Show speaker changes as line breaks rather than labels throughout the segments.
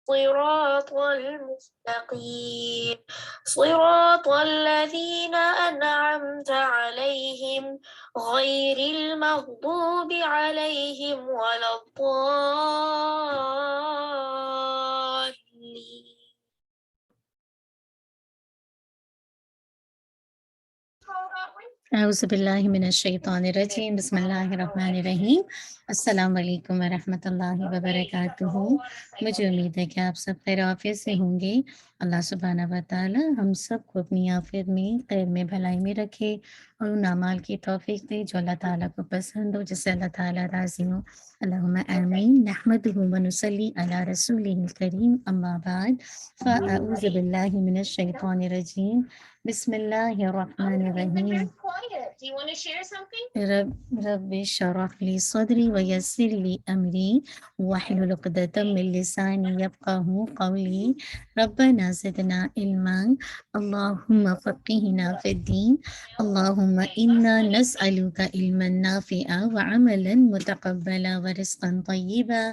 الصراط المستقيم صراط الذين أنعمت عليهم غير المغضوب عليهم ولا الضالين.
اعوذ باللہ من الشیطان الرجیم، بسم اللہ الرحمن الرحیم۔ السلام علیکم ورحمۃ اللہ وبرکاتہ۔ مجھے امید ہے کہ آپ سب خیر عافیت سے ہوں گے۔ اللہ سبحانہ و تعالی ہم سب کو اپنی عافیت میں، خیر میں، بھلائی میں رکھے اور ان اعمال کی توفیق دے جو اللہ تعالیٰ کو پسند ہو، جس سے اللہ تعالیٰ راضی ہو۔ اللہم آمین۔ نحمدہ و نصلی علی رسولہ الکریم، اما بعد فاعوذ باللہ من الشیطان الرجیم، بسم اللہ الرحمن الرحیم۔ رب اشرح لی صدری ویسر لی امری واحلل عقدۃ من لسانی یفقہوا قولی۔ ربنا زدنا علما، اللہم فقہنا فی الدین، اللہم انا نسألک علما نافعا وعملا متقبلا ورزقا طیبا،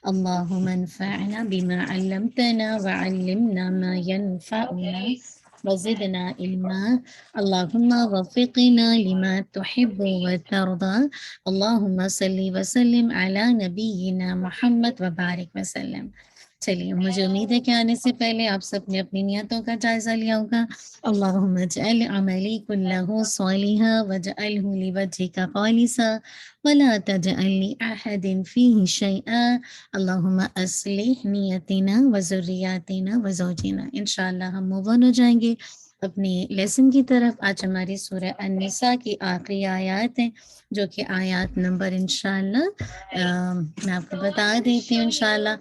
اللہم انفعنا بما علمتنا وعلمنا ما ينفعنا وزدنا علما، اللہم وفقنا لما تحب وترضى، اللہم صلی وسلم علی نبینا محمد وبارک وسلم۔ چلیے، مجھے امید ہے کہ آنے سے پہلے آپ سب نے اپنی نیتوں کا جائزہ لیا ہوگا۔ اللہم اجعل عملی کلہ صالحا واجعلہ لوجہک خالصا ولا تجعل لأحد فیہ شیئا، اللہم اصلح نیتنا وذریاتنا وزوجنا۔ انشاءاللہ ہم موو آن ہو جائیں گے اپنے لیسن کی طرف۔ آج ہماری سورہ النساء کی آخری آیات ہیں، جو کہ آیات نمبر انشاءاللہ میں آپ کو بتا دیتی ہوں، انشاءاللہ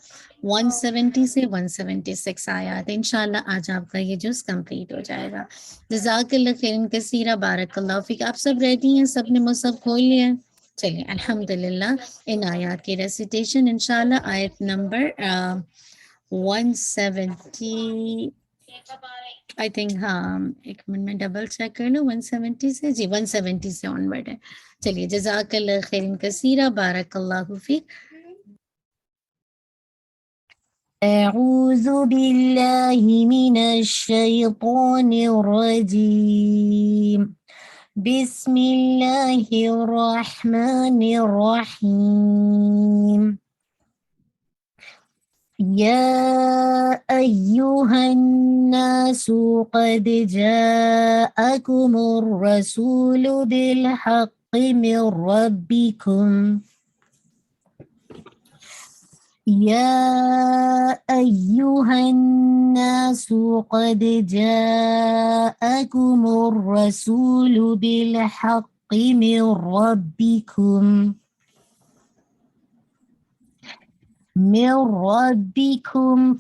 170 سے 176 آیات ہیں۔ انشاءاللہ آج آپ کا یہ جز کمپلیٹ ہو جائے گا۔ جزاک اللہ خیرن کثیرہ، بارک اللہ فیک۔ آپ سب ریڈی ہیں؟ سب نے مصحف کھول لیا ہے؟ چلیے الحمدللہ ان آیات کی ریسیٹیشن انشاءاللہ آیت نمبر 170 آئی تھنک، ہاں ایک منٹ میں ڈبل چیک کر لوں، 170 سے، جی 170 سے آن ورڈ ہے۔ چلیے جزاک اللہ خیرن کثیرہ، بارک اللہ فیک۔ اعوذ باللہ من الشیطان الرجیم، بسم اللہ الرحمن الرحیم۔ یا ایہا الناس قد جاءکم الرسول بالحق من ربکم، یا ایہا الناس قد جاءکم الرسول بالحق من ربکم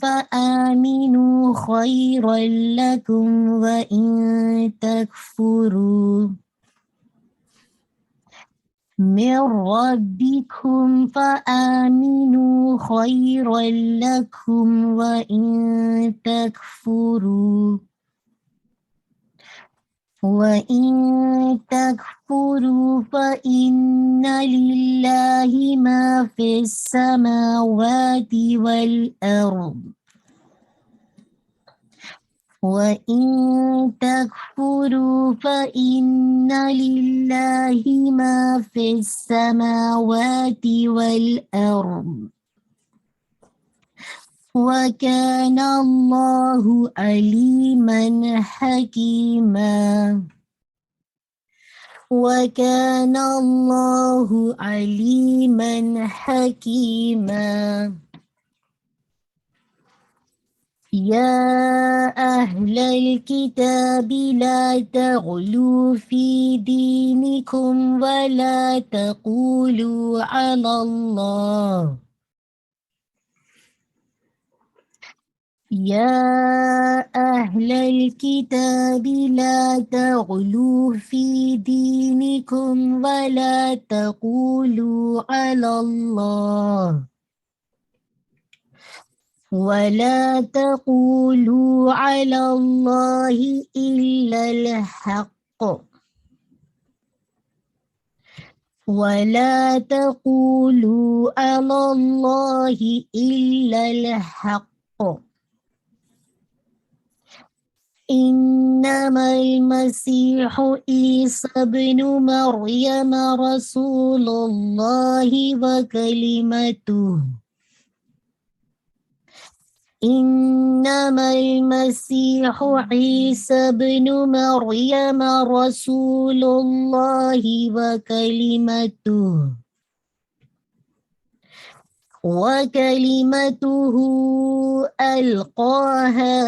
فآمنوا خيرا لكم وإن تكفروا من ربكم فآمنوا خيرا لكم وإن تكفروا فإن لله ما في السماوات والأرض، وإن تكفروا فإن لله ما في السماوات والأرض، وكان الله عليما حكيما، وكان الله عليما حكيما۔ يا أهل الكتاب لا تغلوا في دينكم ولا تقولوا على الله، يا أهل الكتاب لا تغلوا في دينكم ولا تقولوا على الله، ولا تقولوا على الله إلا الحق، ولا تقولوا على الله إلا الحق، إنما المسيح عيسى ابن مريم رسول الله وكلمته إنما المسيح عيسى ابن مريم رسول الله وكلمته ألقاها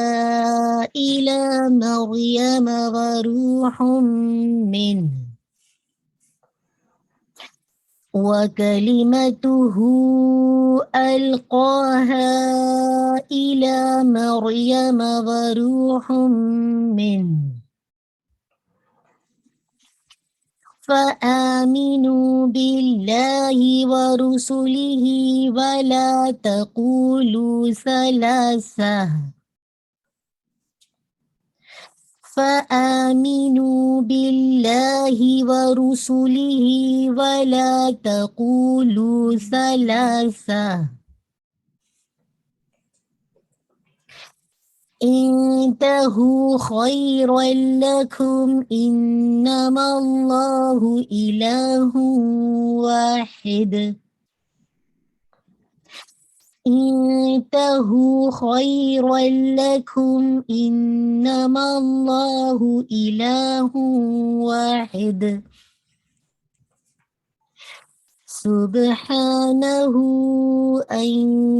إلى مريم وروح منه وكلمته ألقاها إلى مريم وروح منه فآمنوا بالله ورسله ولا تقولوا ثلاثة فآمنوا بالله ورسله ولا تقولوا ثلاثة انتهوا خيرا لكم إنما الله إله واحد انتهوا خيرا لكم إنما الله إله واحد سبحانه أن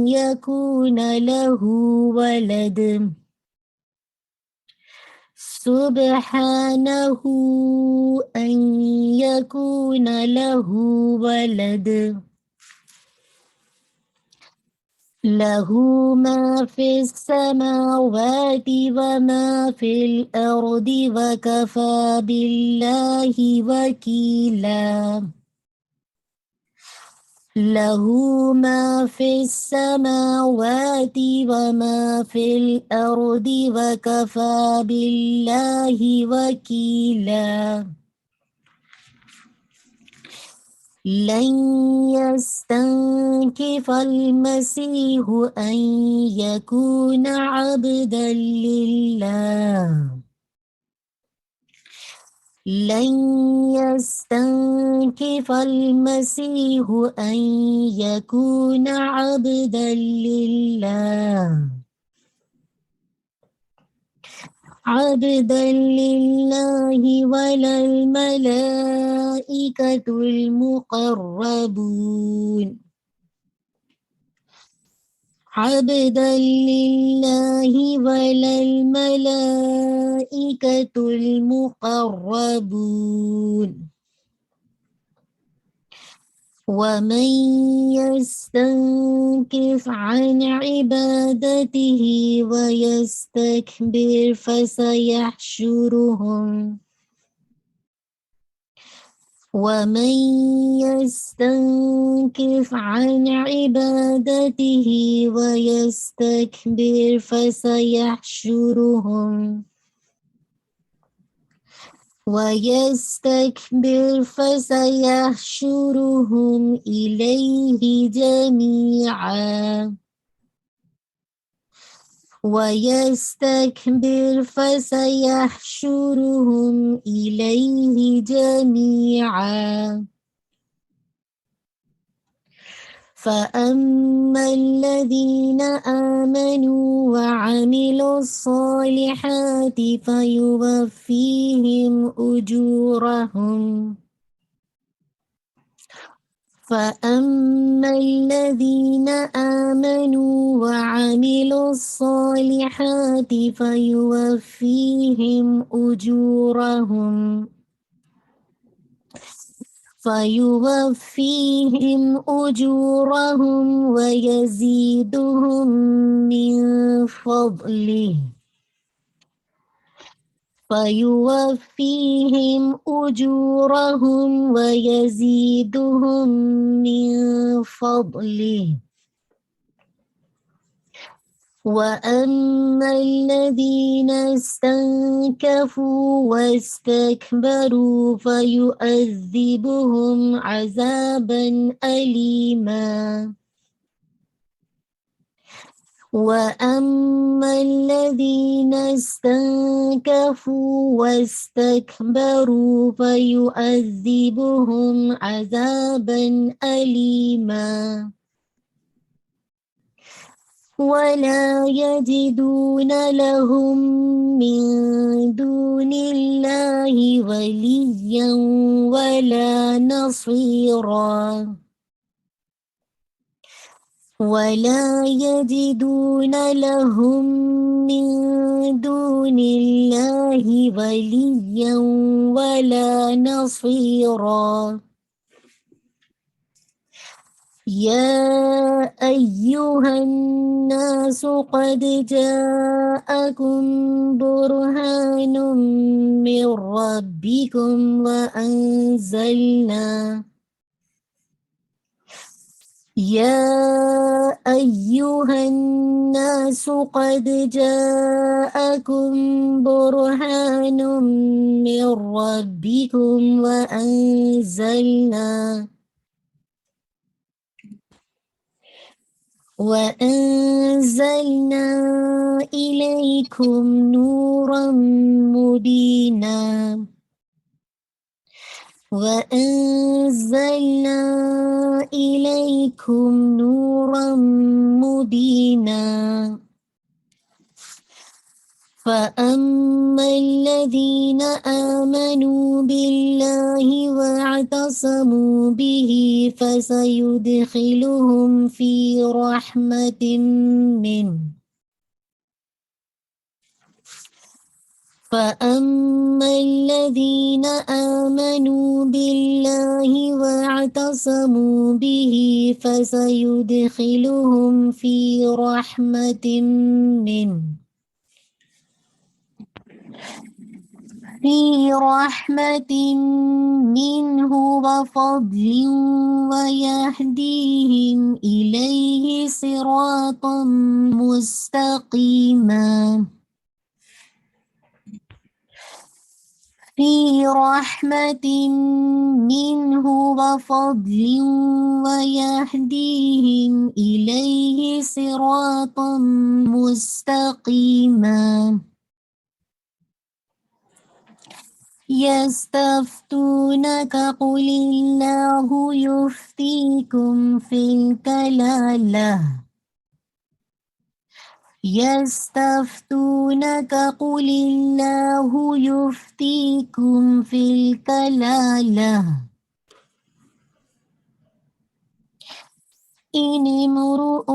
يكون له ولد سبحانه أن يكون له ولد له ما في السماوات وما في الأرض وكفى بالله وكيلا له ما في السماوات وما في الأرض وكفى بالله وكيلا لن يستنكف المسيح أن يكون عبدا لله لن يستنكف المسيح أن يكون عبدا لله عبدا لله ولا الملائكة المقربون عبدا لله ولا الملائكة المقربون ومن يستنكف عن عبادته ويستكبر فسيحشرهم ومن يستنكف عن عبادته ويستكبر فسيحشرهم إليه جميعا ويستكبر فسيحشرهم إليه جميعا فأما الذين آمنوا وعملوا الصالحات فيوفيهم أجورهم فأما الذين آمنوا وعملوا الصالحات فيوفيهم أجورهم ويزيدهم من فضله فيوفيهم أجورهم ويزيدهم من فضله وأما الذين استنكفوا واستكبروا فيؤذبهم عذابا أليما وأما الذين استنكفوا واستكبروا فيؤذبهم عذابا أليما ولا يجدون لهم من دون الله وليا ولا نصيرا ولا يجدون لهم من دون الله وليا ولا نصيرا يا أيها الناس قد جاءكم برهان من ربكم وأنزلنا يا أيها الناس قد جاءكم برهان من ربكم وأنزلنا إليكم نورا مبينا وأنزلنا إليكم نورا مبينا فأما الذين آمنوا بالله واعتصموا به فسيدخلهم في رحمة منه فأما الذين آمنوا بالله واعتصموا به فسيدخلهم في رحمة منه وفضل ويهديهم إليه صراطا مستقيما في رحمة منه وفضل ويهديهم إليه صراطا مستقيما يستفتونك قل الله يفتيكم في الكلالة يستفتونك قل الله يفتيكم في الكلالة إن امرؤ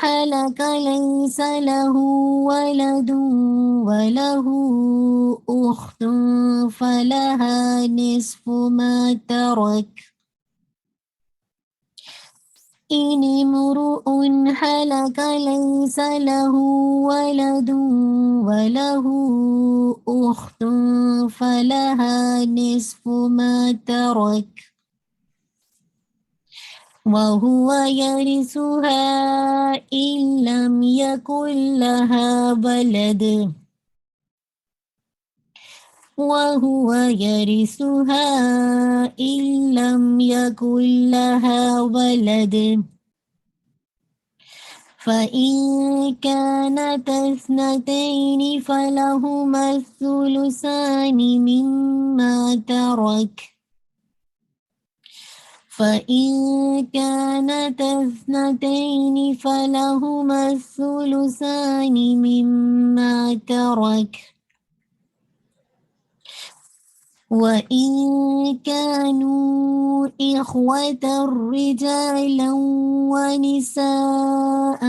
هلك ليس له ولد وله أخت فلها نصف ما ترك إن امرؤ هلك ليس له ولد وله أخت فلها نصف ما ترك وهو يرثها إن لم يكن لها ولد وهو يرثها إن لم يكن لها ولد فإن كانت اثنتين فلهما الثلثان مما ترك فإن كانت اثنتين فلهما الثلثان مما ترك وإن كانوا إخوة رجالا ونساء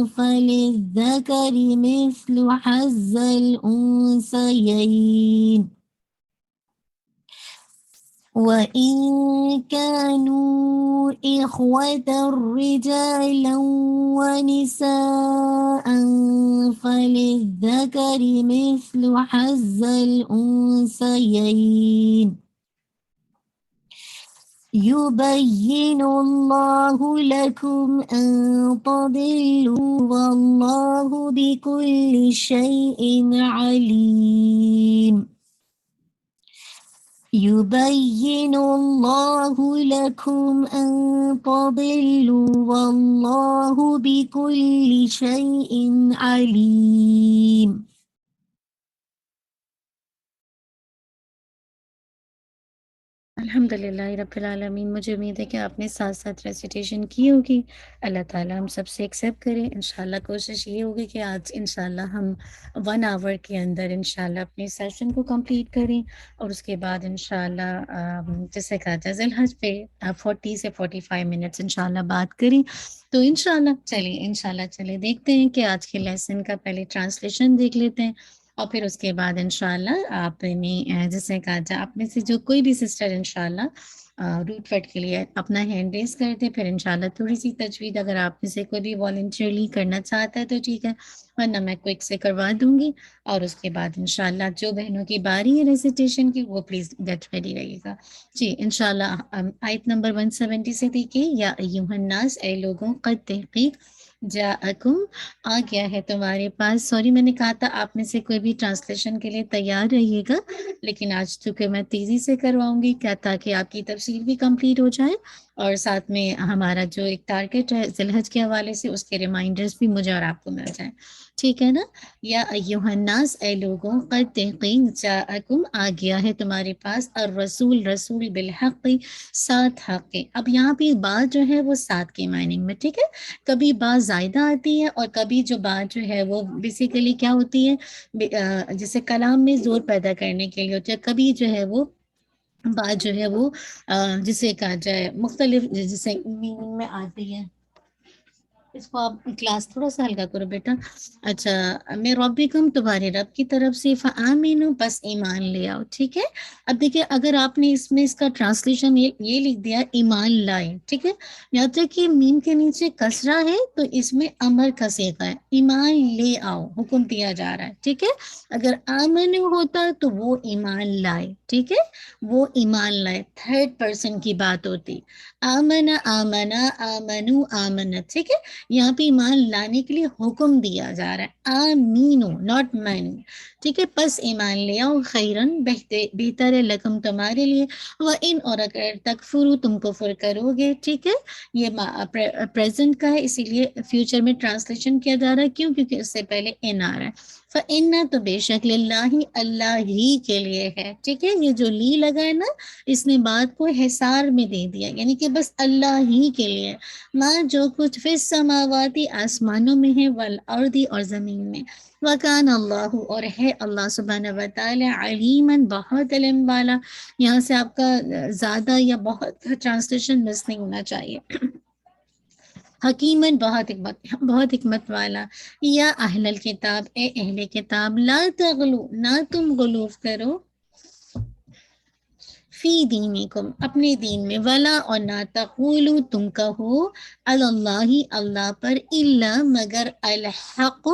فللذكر مثل حظ الأنثيين وإن كانوا إخوة رجالا ونساء فللذكر مثل حظ الأنثيين يبين الله لكم أن تضلوا والله بكل شيء عليم يبين الله لكم أن تضلوا والله بكل شيء عليم. الحمدللہ رب العالمین. مجھے امید ہے کہ آپ نے ساتھ ساتھ ریسیٹیشن کی ہوگی. اللہ تعالیٰ ہم سب سے ایکسیپٹ کریں. انشاءاللہ کوشش یہ ہوگی کہ آج انشاءاللہ ہم 1 آور کے اندر انشاءاللہ اپنے سیشن کو کمپلیٹ کریں، اور اس کے بعد انشاءاللہ جیسے کہا جائے ذی الحج پہ 40 سے 45 منٹس انشاءاللہ بات کریں. تو انشاءاللہ چلے دیکھتے ہیں کہ آج کے لیسن کا پہلے ٹرانسلیشن دیکھ لیتے ہیں، اور پھر اس کے بعد انشاءاللہ آپ نے جیسے کہا جائے آپ میں سے جو کوئی بھی سسٹر انشاءاللہ روٹ فٹ کے لیے اپنا ہینڈ ریز کرتے، پھر انشاءاللہ تھوڑی سی تجوید اگر آپ میں سے کوئی بھی والنٹیرلی کرنا چاہتا ہے تو ٹھیک ہے، ورنہ میں کوئک سے کروا دوں گی. اور اس کے بعد انشاءاللہ جو بہنوں کی باری ہے ریسیٹیشن کی وہ پلیز گیٹ ریڈی رہیے گا. جی انشاءاللہ آیت نمبر 170 سے دیکھیے. یا ایھا الناس، اے لوگوں، قد تحقیق جاءکم، آ گیا ہے تمہارے پاس. سوری میں نے کہا تھا آپ میں سے کوئی بھی ٹرانسلیشن کے لیے تیار رہیے گا، لیکن آج چونکہ میں تیزی سے کرواؤں گی کیا تاکہ آپ کی تفصیل بھی کمپلیٹ ہو جائے، اور ساتھ میں ہمارا جو ایک ٹارگٹ ہے ذی الحج کے حوالے سے اس کے ریمائنڈرز بھی مجھے اور آپ کو مل جائیں. ٹھیک ہے نا. یا ایھا الناس، اے لوگوں، قد تحقیق جاءکم، آ گیا ہے تمہارے پاس، الرسول، رسول، بالحق، ساتھ حق کے. اب یہاں پہ بات جو ہے وہ ساتھ کے معنی میں، ٹھیک ہے. کبھی بات زائدہ آتی ہے اور کبھی جو بات جو ہے وہ بیسیکلی کیا ہوتی ہے، جیسے کلام میں زور پیدا کرنے کے لیے ہوتی ہے. کبھی جو ہے وہ بات جو ہے وہ جسے کہا جائے مختلف جیسے میننگ میں آتی ہے. اس کو آپ کلاس تھوڑا سا ہلکا کرو بیٹا. اچھا، میں ربکم، تمہارے رب کی طرف سے، فآمنوا، بس ایمان لے آؤ. ٹھیک ہے. اب دیکھیے اگر آپ نے اس میں اس کا ٹرانسلیشن یہ لکھ دیا ایمان لائے، ٹھیک ہے، یہاں تک کہ میم کے نیچے کسرہ ہے تو اس میں امر کا صیغہ ہے، ایمان لے آؤ، حکم دیا جا رہا ہے. ٹھیک ہے. اگر آمن ہوتا تو وہ ایمان لائے، ٹھیک ہے، وہ ایمان لائے، تھرڈ پرسن کی بات ہوتی. آمنا، آمنا، آمنو، آمنت. ٹھیک ہے. یہاں پہ ایمان لانے کے لیے حکم دیا جا رہا ہے، آمینو ناٹ مین. ٹھیک ہے. پس ایمان لے آؤ، خیرن، بہتر ہے، لکم، تمہارے لیے، وَإِنْ، اور اگر تکفروا، تم کفر کرو گے. ٹھیک ہے. یہ پریزنٹ کا ہے اسی لیے فیوچر میں ٹرانسلیشن کیا جا رہا ہے. کیوں؟ کیونکہ اس سے پہلے ان آ رہا ہے. فَإِنَّ، تو بے شک، للہ، اللہ ہی کے لیے ہے. ٹھیک ہے. یہ جو لی لگا ہے نا، اس نے بات کو حصار میں دے دیا، یعنی کہ بس اللہ ہی کے لیے. ماں، جو کچھ فی السماواتی، آسمانوں میں ہے، والارض، اور زمین میں. وکان اللہ، اور ہے اللہ سبحانہ و تعالی، علیماً، بہت علم والا. یہاں سے آپ کا زیادہ یا بہت ٹرانسلیشن مس نہیں ہونا چاہیے. حکیمن، بہت حکمت والا. یا اہل الکتاب، اے اہل کتاب، لا تغلو، نہ تم غلوف کرو، فی دینکم، اپنے دین میں، ولا، اور نہ تقولو، تم کہو، علی اللہ، اللہ پر، الا، مگر، الحق،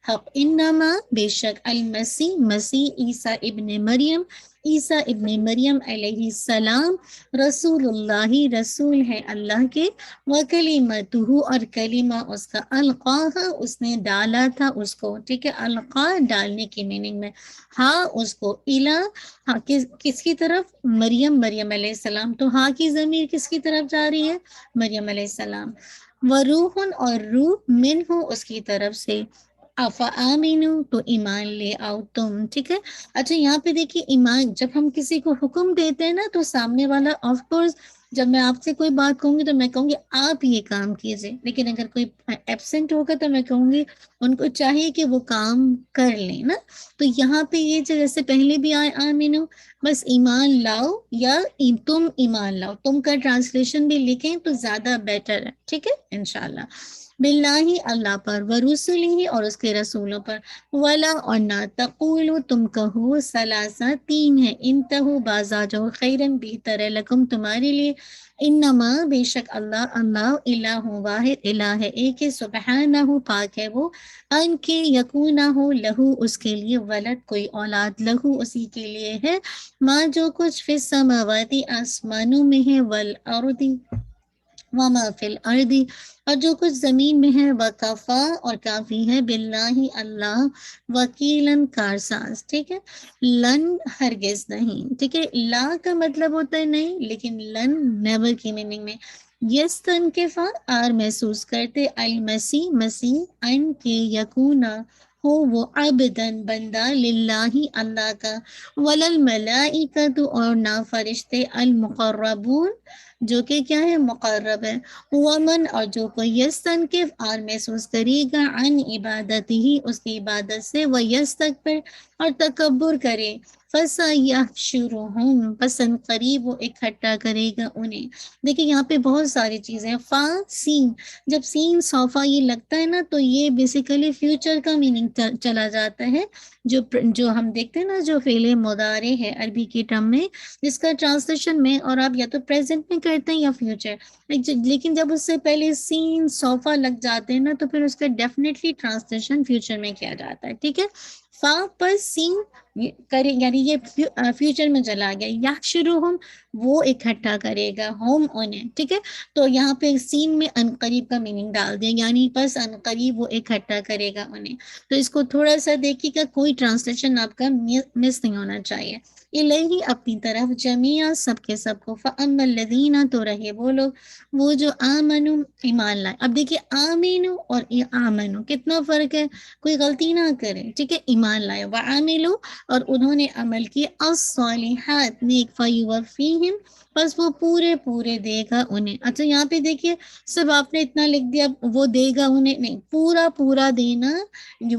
حق. انما، بے شک، المسیح، مسیح، عیسیٰ ابن مریم، عیسیٰ ابن مریم علیہ السلام، رسول اللہ، رسول ہے اللہ کے، وکلمتہ، اور کلمہ اس کا، القاہا، اس نے ڈالا تھا اس کو. ٹھیک ہے. القا، ڈالنے کی میننگ میں. ہاں، اس کو، الا، ہاں، کس کی طرف؟ مریم علیہ السلام. تو ہاں کی ضمیر کس کی طرف جا رہی ہے؟ مریم علیہ السلام. وروح، اور روح، من ہو، اس کی طرف سے. افآمنو، تو ایمان لے آؤ تم. ٹھیک ہے. اچھا، یہاں پہ دیکھیے ایمان جب ہم کسی کو حکم دیتے ہیں نا تو سامنے والا آف کورس، جب میں آپ سے کوئی بات کہوں گی تو میں کہوں گی آپ یہ کام کیجئے، لیکن اگر کوئی ایبسنٹ ہوگا تو میں کہوں گی ان کو چاہیے کہ وہ کام کر لیں نا. تو یہاں پہ یہ جیسے پہلے بھی آئے آمینو، بس ایمان لاؤ، یا تم ایمان لاؤ. تم کا ٹرانسلیشن بھی لکھیں تو زیادہ بیٹر ہے. ٹھیک ہے. انشاءاللہ. باللہ، اللہ پر، ورسلہ، اور اس کے رسولوں پر، ولا، اور نہ تقولو، تم کہو، ثلاثہ، تین ہے، انتہو، باز آ جاؤ، خیرن، بہتر ہے، لکم، تمہارے لیے. انما، بے شک، اللہ الہ واحد، الہ ہے، ایک ہے، سبحانہ، پاک ہے وہ، ان کے، یکونہ، ہو، لہو، اس کے لیے، ولد، کوئی اولاد، لہو، اسی کے لیے ہے، ماں، جو کچھ فی السماواتی، آسمانوں میں ہے، والارض، وما فی الارض، اور جو کچھ زمین میں ہے، وکفا اور کافی ہے، باللہ اللہ، وکیلن کارساز، ٹھیک ہے. لن ہرگز نہیں، ٹھیک ہے. لا کا مطلب ہوتا ہے نہیں، لیکن لن نیور کی میننگ میں. یس تنکفا آر محسوس کرتے، المسیح مسیح، ان کے یکونا ہو وہ عبدن بندہ، للہ اللہ کا، وللملائکۃ اور نہ فرشتے، المقربون جو کہ کیا ہے، مقرب ہے. ومن اور جو کوئی یستنکف اور محسوس کرے گا، عن عبادت ہی اس کی عبادت سے، وہ یستکبر اور تکبر کرے، فسیحشرہم پسند قریب وہ اکٹھا کرے گا انہیں. دیکھیں یہاں پہ بہت ساری چیزیں ہیں. فا سین، جب سین صوفہ یہ لگتا ہے نا تو یہ بیسیکلی فیوچر کا میننگ چلا جاتا ہے. جو ہم دیکھتے ہیں نا، جو فعل مضارع ہے عربی کی ٹرم میں، جس کا ٹرانسلیشن میں اور آپ یا تو پریزنٹ میں کرتے ہیں یا فیوچر، لیکن جب اس سے پہلے سین صوفہ لگ جاتے ہیں نا تو پھر اس کا ڈیفینیٹلی ٹرانسلیشن فیوچر میں کیا جاتا ہے. ٹھیک ہے. فا پر سین کرے، یعنی یہ فیوچر میں چلا گیا. یحشرہم وہ اکٹھا کرے گا، ہوم انہیں. ٹھیک ہے. تو یہاں پہ سین میں انقریب کا میننگ ڈال دیا، یعنی بس انقریب وہ اکٹھا کرے گا انہیں. تو اس کو تھوڑا سا دیکھیے گا، کوئی ٹرانسلیشن آپ کا مس نہیں ہونا چاہیے. الہی اپنی طرف، جمیعا سب کے سب کو، فاما الذین تو رہے وہ لوگ، وہ جو آمنو ایمان لائے. اب دیکھیے آمینو اور آمنو کتنا فرق ہے، کوئی غلطی نہ کرے. ٹھیک ہے. ایمان لائے، وعاملو اور انہوں نے عمل کیے، الصالحات نیک، فیوفیہم بس وہ پورے پورے دے گا انہیں. اچھا یہاں پہ دیکھیے سب آپ نے اتنا لکھ دیا، وہ دے گا انہیں نہیں، پورا پورا دینا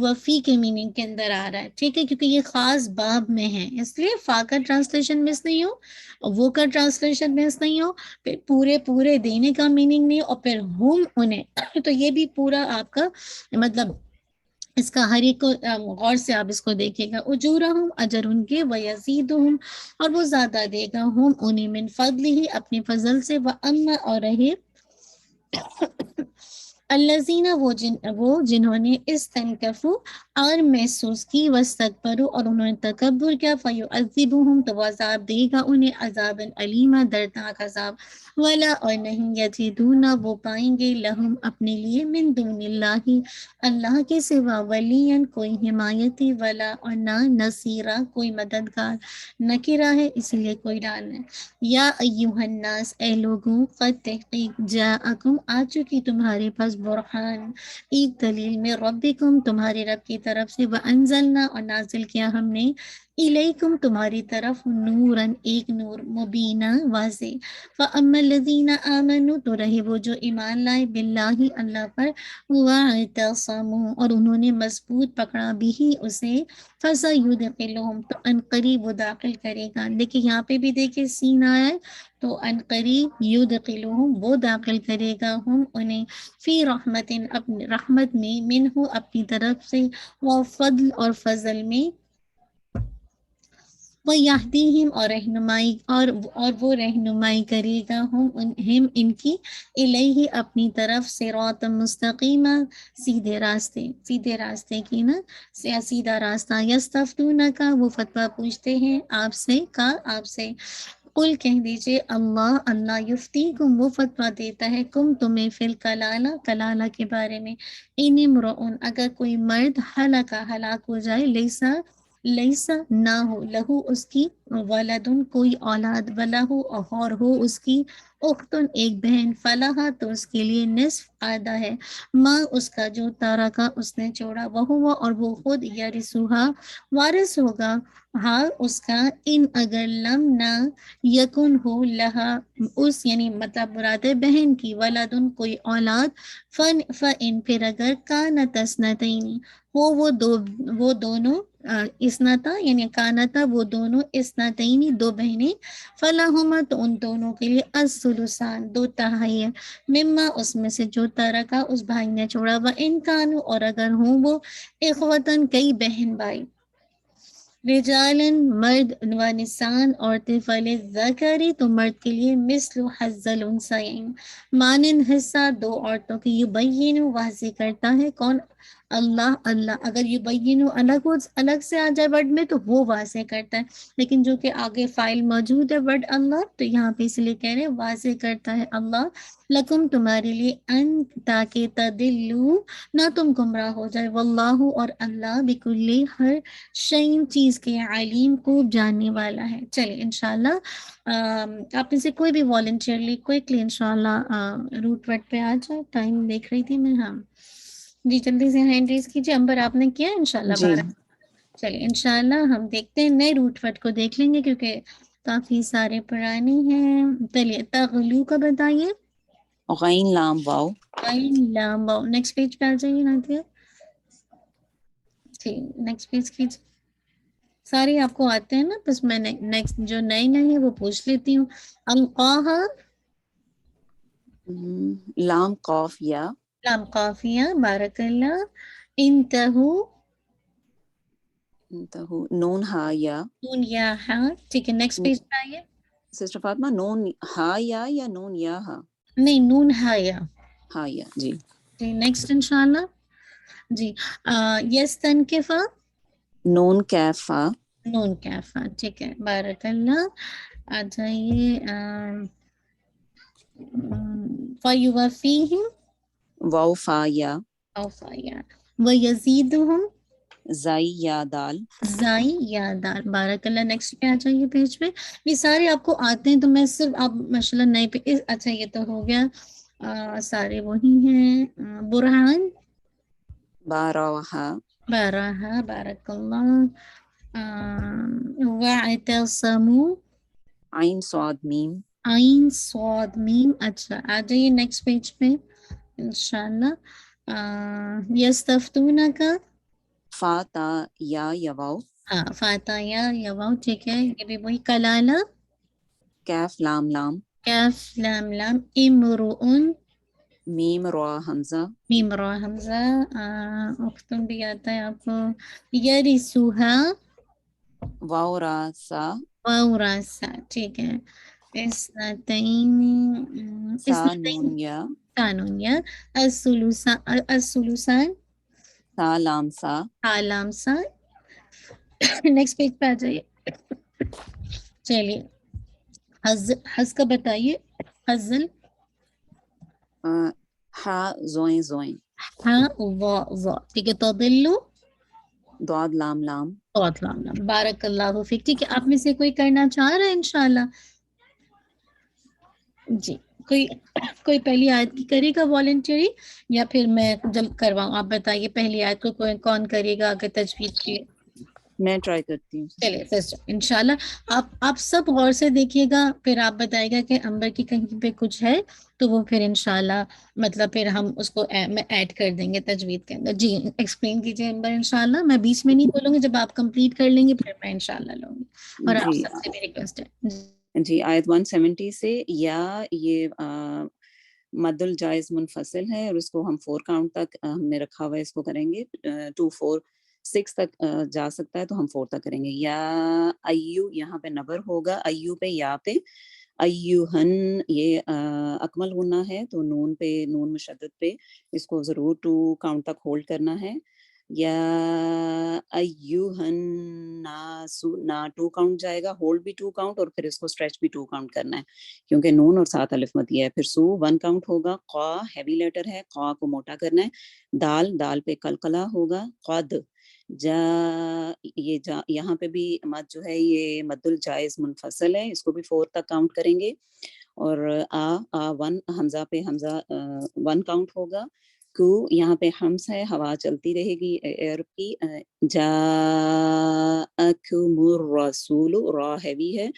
وفی کے میننگ کے اندر آ رہا ہے. ٹھیک ہے. کیونکہ یہ خاص باب میں ہے، اس لیے فا کا ٹرانسلیشن مس نہیں ہو، وہ کا ٹرانسلیشن مس نہیں ہو، پھر پورے پورے دینے کا میننگ نہیں، اور پھر ہم انہیں. تو یہ بھی پورا آپ کا مطلب اس کا ہر ایک کو غور سے آپ اس کو دیکھیں گا. اجورہم اجر ان کے، ویزیدہم اور وہ زیادہ دے گا، ہم انہیں، من فضل ہی اپنے فضل سے، واما اور رہے الذین وہ جنہوں نے استنکفوا اور محسوس کی، واستکبروا اور انہوں نے تکبر کیا، فیعذبہم تو وہ عذاب دے گا انہیں، عذابا علیما دردناک عذاب. ولا اور نہیں، یجدون وہ پائیں گے، لہم اپنے لیے، من دون اللہ اللہ کے سوا، ولین کوئی حمایتی، ولا اور نہ نصیرہ کوئی مددگار. نکرہ ہے اسی لیے کوئی ڈال ہے. یا ایہا الناس اے لوگوں، قد تحقیق جاءکم آ چکی تمہارے پاس، برہان ایک دلیل، میں ربکم تمہارے رب کی طرف سے، وانزلنا اور نازل کیا ہم نے، الیکم تمہاری طرف، نورن ایک نور، مبینہ واضح. فاما الذین آمنوا تو رہے وہ جو ایمان لائے، باللہ اللہ پر، واعتصموا اور انہوں نے مضبوط پکڑا، بھی اسے، فسیدخلہم تو انقریب وہ داخل کرے گا. دیکھیں یہاں پہ بھی دیکھیں سین آیا ہے، تو انقریب یدخلہم وہ داخل کرے گا، ہم انہیں، فی رحمت اپنی رحمت میں، منہ اپنی طرف سے، وہ فضل اور فضل میں، وہ یہدیہم اور رہنمائی اور وہ رہنمائی کرے گا، ہم انہم ان کی، الیہ اپنی طرف، صراط مستقیمہ سیدھے راستے کی نا، سیدھا راستہ. یستفتونک وہ فتویٰ پوچھتے ہیں آپ سے، آپ سے، قل کہہ دیجئے، اللہ یفتیکم وہ فتویٰ دیتا ہے، تمہیں فی الکلالہ کلالہ کے بارے میں. ان امرؤن اگر کوئی مرد ہلاک ہو جائے، لیسا نہ ہو، لہو اس کی، ولدن کوئی اولاد، ولہو اور ہو اس کی، اختن ایک بہن، فلاحا تو اس کے لیے نصف آدھا ہے، ماں اس کا جو تارا کا اس نے چھوڑا، وہ اور وہ خود، یرثھا وارث ہوگا، ہاں اس کا، ان اگر لم نہ یکن ہو، لہا اس یعنی مطلب مراد ہے بہن کی، ولدن کوئی اولاد، فن پھر اگر کانت اثنتین ہو وہ دونوں، اسنتا یعنی کانتا وہ دونوں، اسنتین دو بہنیں، فلاہما تو ان دونوں کے لیے، الثلثان دو تہائی ہے، مما اس میں سے جو ترکا اس بھائی نے چھوڑا، وان کانوا اور اگر ہوں وہ، اخوتن کئی بہن بھائی، رجالن مرد، و نسان عورتیں، فللذکری تو مرد کے لیے، مثل حظ الانثیین مانند حصہ دو عورتوں کی، یبین واضح کرتا ہے کون، اللہ اللہ اگر یبینو الگ سے آ جائے ورڈ میں تو وہ واضح کرتا ہے، لیکن جو کہ آگے فائل موجود ہے ورڈ اللہ، تو یہاں پہ اس لیے کہہ رہے ہیں واضح کرتا ہے اللہ، لکم تمہارے لیے، ان تاکہ تدلو نہ تم گمراہ ہو جائے، واللہ اور اللہ بکل ہر شین چیز کے علیم کو جاننے والا ہے۔ چلے انشاءاللہ آپ میں سے کوئی بھی والنٹیئرلی کوئکلی انشاءاللہ روٹ ورڈ پہ آ جائے، ٹائم دیکھ رہی تھی میں، ہاں جی جلدی سے ہینڈ ریز کیجیے۔ امبر آپ نے کیا انشاءاللہ
جی
12؟ چلیے انشاءاللہ ہم دیکھتے ہیں نئے روٹ ورڈ کو دیکھ لیں گے کیونکہ کافی سارے پرانے ہیں۔ چلیے تغلو کا بتائیے۔
غین لام واو،
لام واو، نیکسٹ پیج پہ آ جائیے نادیہ۔ ٹھیک نیکسٹ پیج کیجیے، سارے آپ کو آتے ہیں نا، بس میں نیکسٹ جو نئے ہیں وہ پوچھ لیتی ہوں۔ القاہا،
لام قاف یا،
لام قافیہ، بارک اللہ۔ انتہو،
انتہو نون ہا یا،
نون یا ہاں، ٹھیک ہے نیکسٹ پیج پہ آئیے۔
سسٹر فاطمہ نون ہا یا نون یا ہا؟
نہیں نون ہایا،
ہا یا، جی
جی نیکسٹ انشاءاللہ۔ جی یستنکفا،
نون کیفا،
نون کیفا، ٹھیک ہے بارک اللہ۔ آ جائیے فیوفیہم،
واو فا یا،
اوفایا، ویزیدہم،
زائی یا دال،
زائی یا دال، بارک اللہ۔ نیکسٹ پہ آ جائیے پیج پہ، یہ سارے آپ کو آتے ہیں تو میں صرف آپ ماشاءاللہ نئے پہ، اچھا یہ تو ہو گیا، سارے وہی ہیں۔ برہان،
باراہا،
بارہا، بارک اللہ۔ واعتصموا،
عین صاد میم،
عین صاد میم، اچھا آ جائیے نیکسٹ پیج پہ انشاءاللہ۔ یستفتونک،
فا تا یا واو،
ہاں فاتح یا واو، ٹھیک ہے یہ بھی وہی۔ کلالہ،
کیف لام لام،
کیف لام لام۔ امرؤن،
میم را حمزہ،
میم را حمزہ، اختم بھی آتا ہے آپ کو۔ یرثوہا،
واو را سا،
واو را سا، ٹھیک ہے۔ اثنتین،
سا
اثنتین
نون یا،
قانون یا۔ الثلثان،
سا لام سا،
لام سا۔ نیکسٹ پیج پہ آ جائیے۔ چلیے حز کا بتائیے، حزل،
ہا زوئیں زوئیں،
ہاں وا، ٹھیک ہے۔ تضلو،
دعاد لام لام،
بہت لام، بارک اللہ فیک، ٹھیک ہے۔ آپ میں سے کوئی کرنا چاہ رہا ہے انشاءاللہ؟ جی کوئی پہلی آیت کی کرے گا والنٹری یا پھر میں جلد کرواؤں؟ آپ بتائیے پہلی آیت کو کون کرے گا اگر تجوید کی؟
میں ٹرائی کرتی ہوں۔
چلیے سسٹر انشاءاللہ آپ سب غور سے دیکھیے گا، پھر آپ بتائیے گا کہ امبر کی کہیں پہ کچھ ہے تو وہ پھر انشاءاللہ مطلب پھر ہم اس کو ایڈ کر دیں گے تجوید کے اندر۔ جی ایکسپلین کیجیے امبر انشاءاللہ، میں بیچ میں نہیں بولوں گی، جب آپ کمپلیٹ کر لیں گے پھر میں انشاءاللہ لوں گی، اور آپ
جی
سب سے بھی ریکویسٹ ہے۔
جی آیت 170 سے، یا یہ مد الجائز منفصل ہے اور اس کو ہم 4 کاؤنٹ تک ہم نے رکھا ہوا ہے، اس کو کریں گے 2 4 6 تک جا سکتا ہے تو ہم 4 تک کریں گے۔ یا ایو، یہاں پہ نبر ہوگا، ایو پہ یا پہ، ایوہن یہ اکمل غنہ ہے تو نون پہ، نون مشدد پہ اس کو ضرور 2 کاؤنٹ تک ہولڈ کرنا ہے۔ یا ایوہن ناس، نا 2 کاؤنٹ جائے گا، ہولڈ بھی 2 کاؤنٹ اور پھر اس کو اسٹریچ بھی 2 کاؤنٹ کرنا ہے کیونکہ نون اور ساتھ الف مدیہ ہے۔ پھر سو 1 کاؤنٹ ہوگا، قا ہیوی لیٹر ہے، قا کو موٹا کرنا ہے۔ دال پہ قلقلہ ہوگا، قد جا، یہ جا یہاں پہ بھی مد جو ہے یہ مد الجائز منفصل ہے، اس کو بھی 4 تک کاؤنٹ کریں گے۔ اور آ 1 حمزہ پہ حمزہ 1 کاؤنٹ ہوگا۔ کو یہاں پہ حمز ہے، ہوا چلتی رہے گی ایئر کی۔ جاءکم الرسول، را ہیوی ہے،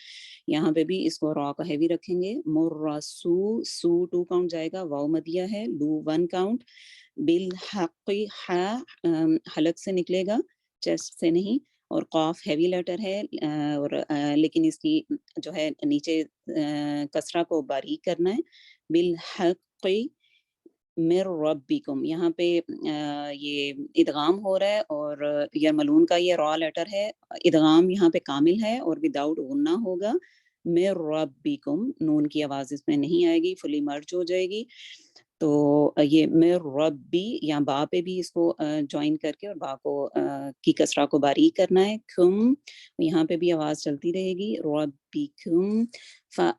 یہاں پہ بھی اس کو را کا ہیوی رکھیں گے۔ مرسو، سو 2 کاؤنٹ جائے گا، واو مدیہ ہے، لو 1 کاؤنٹ۔ بالحق، حلق سے نکلے گا، چیسٹ سے نہیں۔ اور قاف ہیوی لیٹر ہے اور لیکن اس کی جو ہے نیچے کسرہ کو باریک کرنا ہے۔ بالحق من ربکم، یہاں پہ یہ ادغام ہو رہا ہے اور یرملون کا یہ را لیٹر ہے، ادغام یہاں پہ کامل ہے اور وداؤٹ غنہ ہوگا۔ من ربکم، نون کی آواز اس میں نہیں آئے گی، فلی مرج ہو جائے گی۔ تو یہ میں ربی یا با پہ بھی اس کو جوائن کر کے اور با کو کی کسرہ کو باریک کرنا ہے. کم یہاں پہ بھی آواز چلتی رہے گی. ربکم فا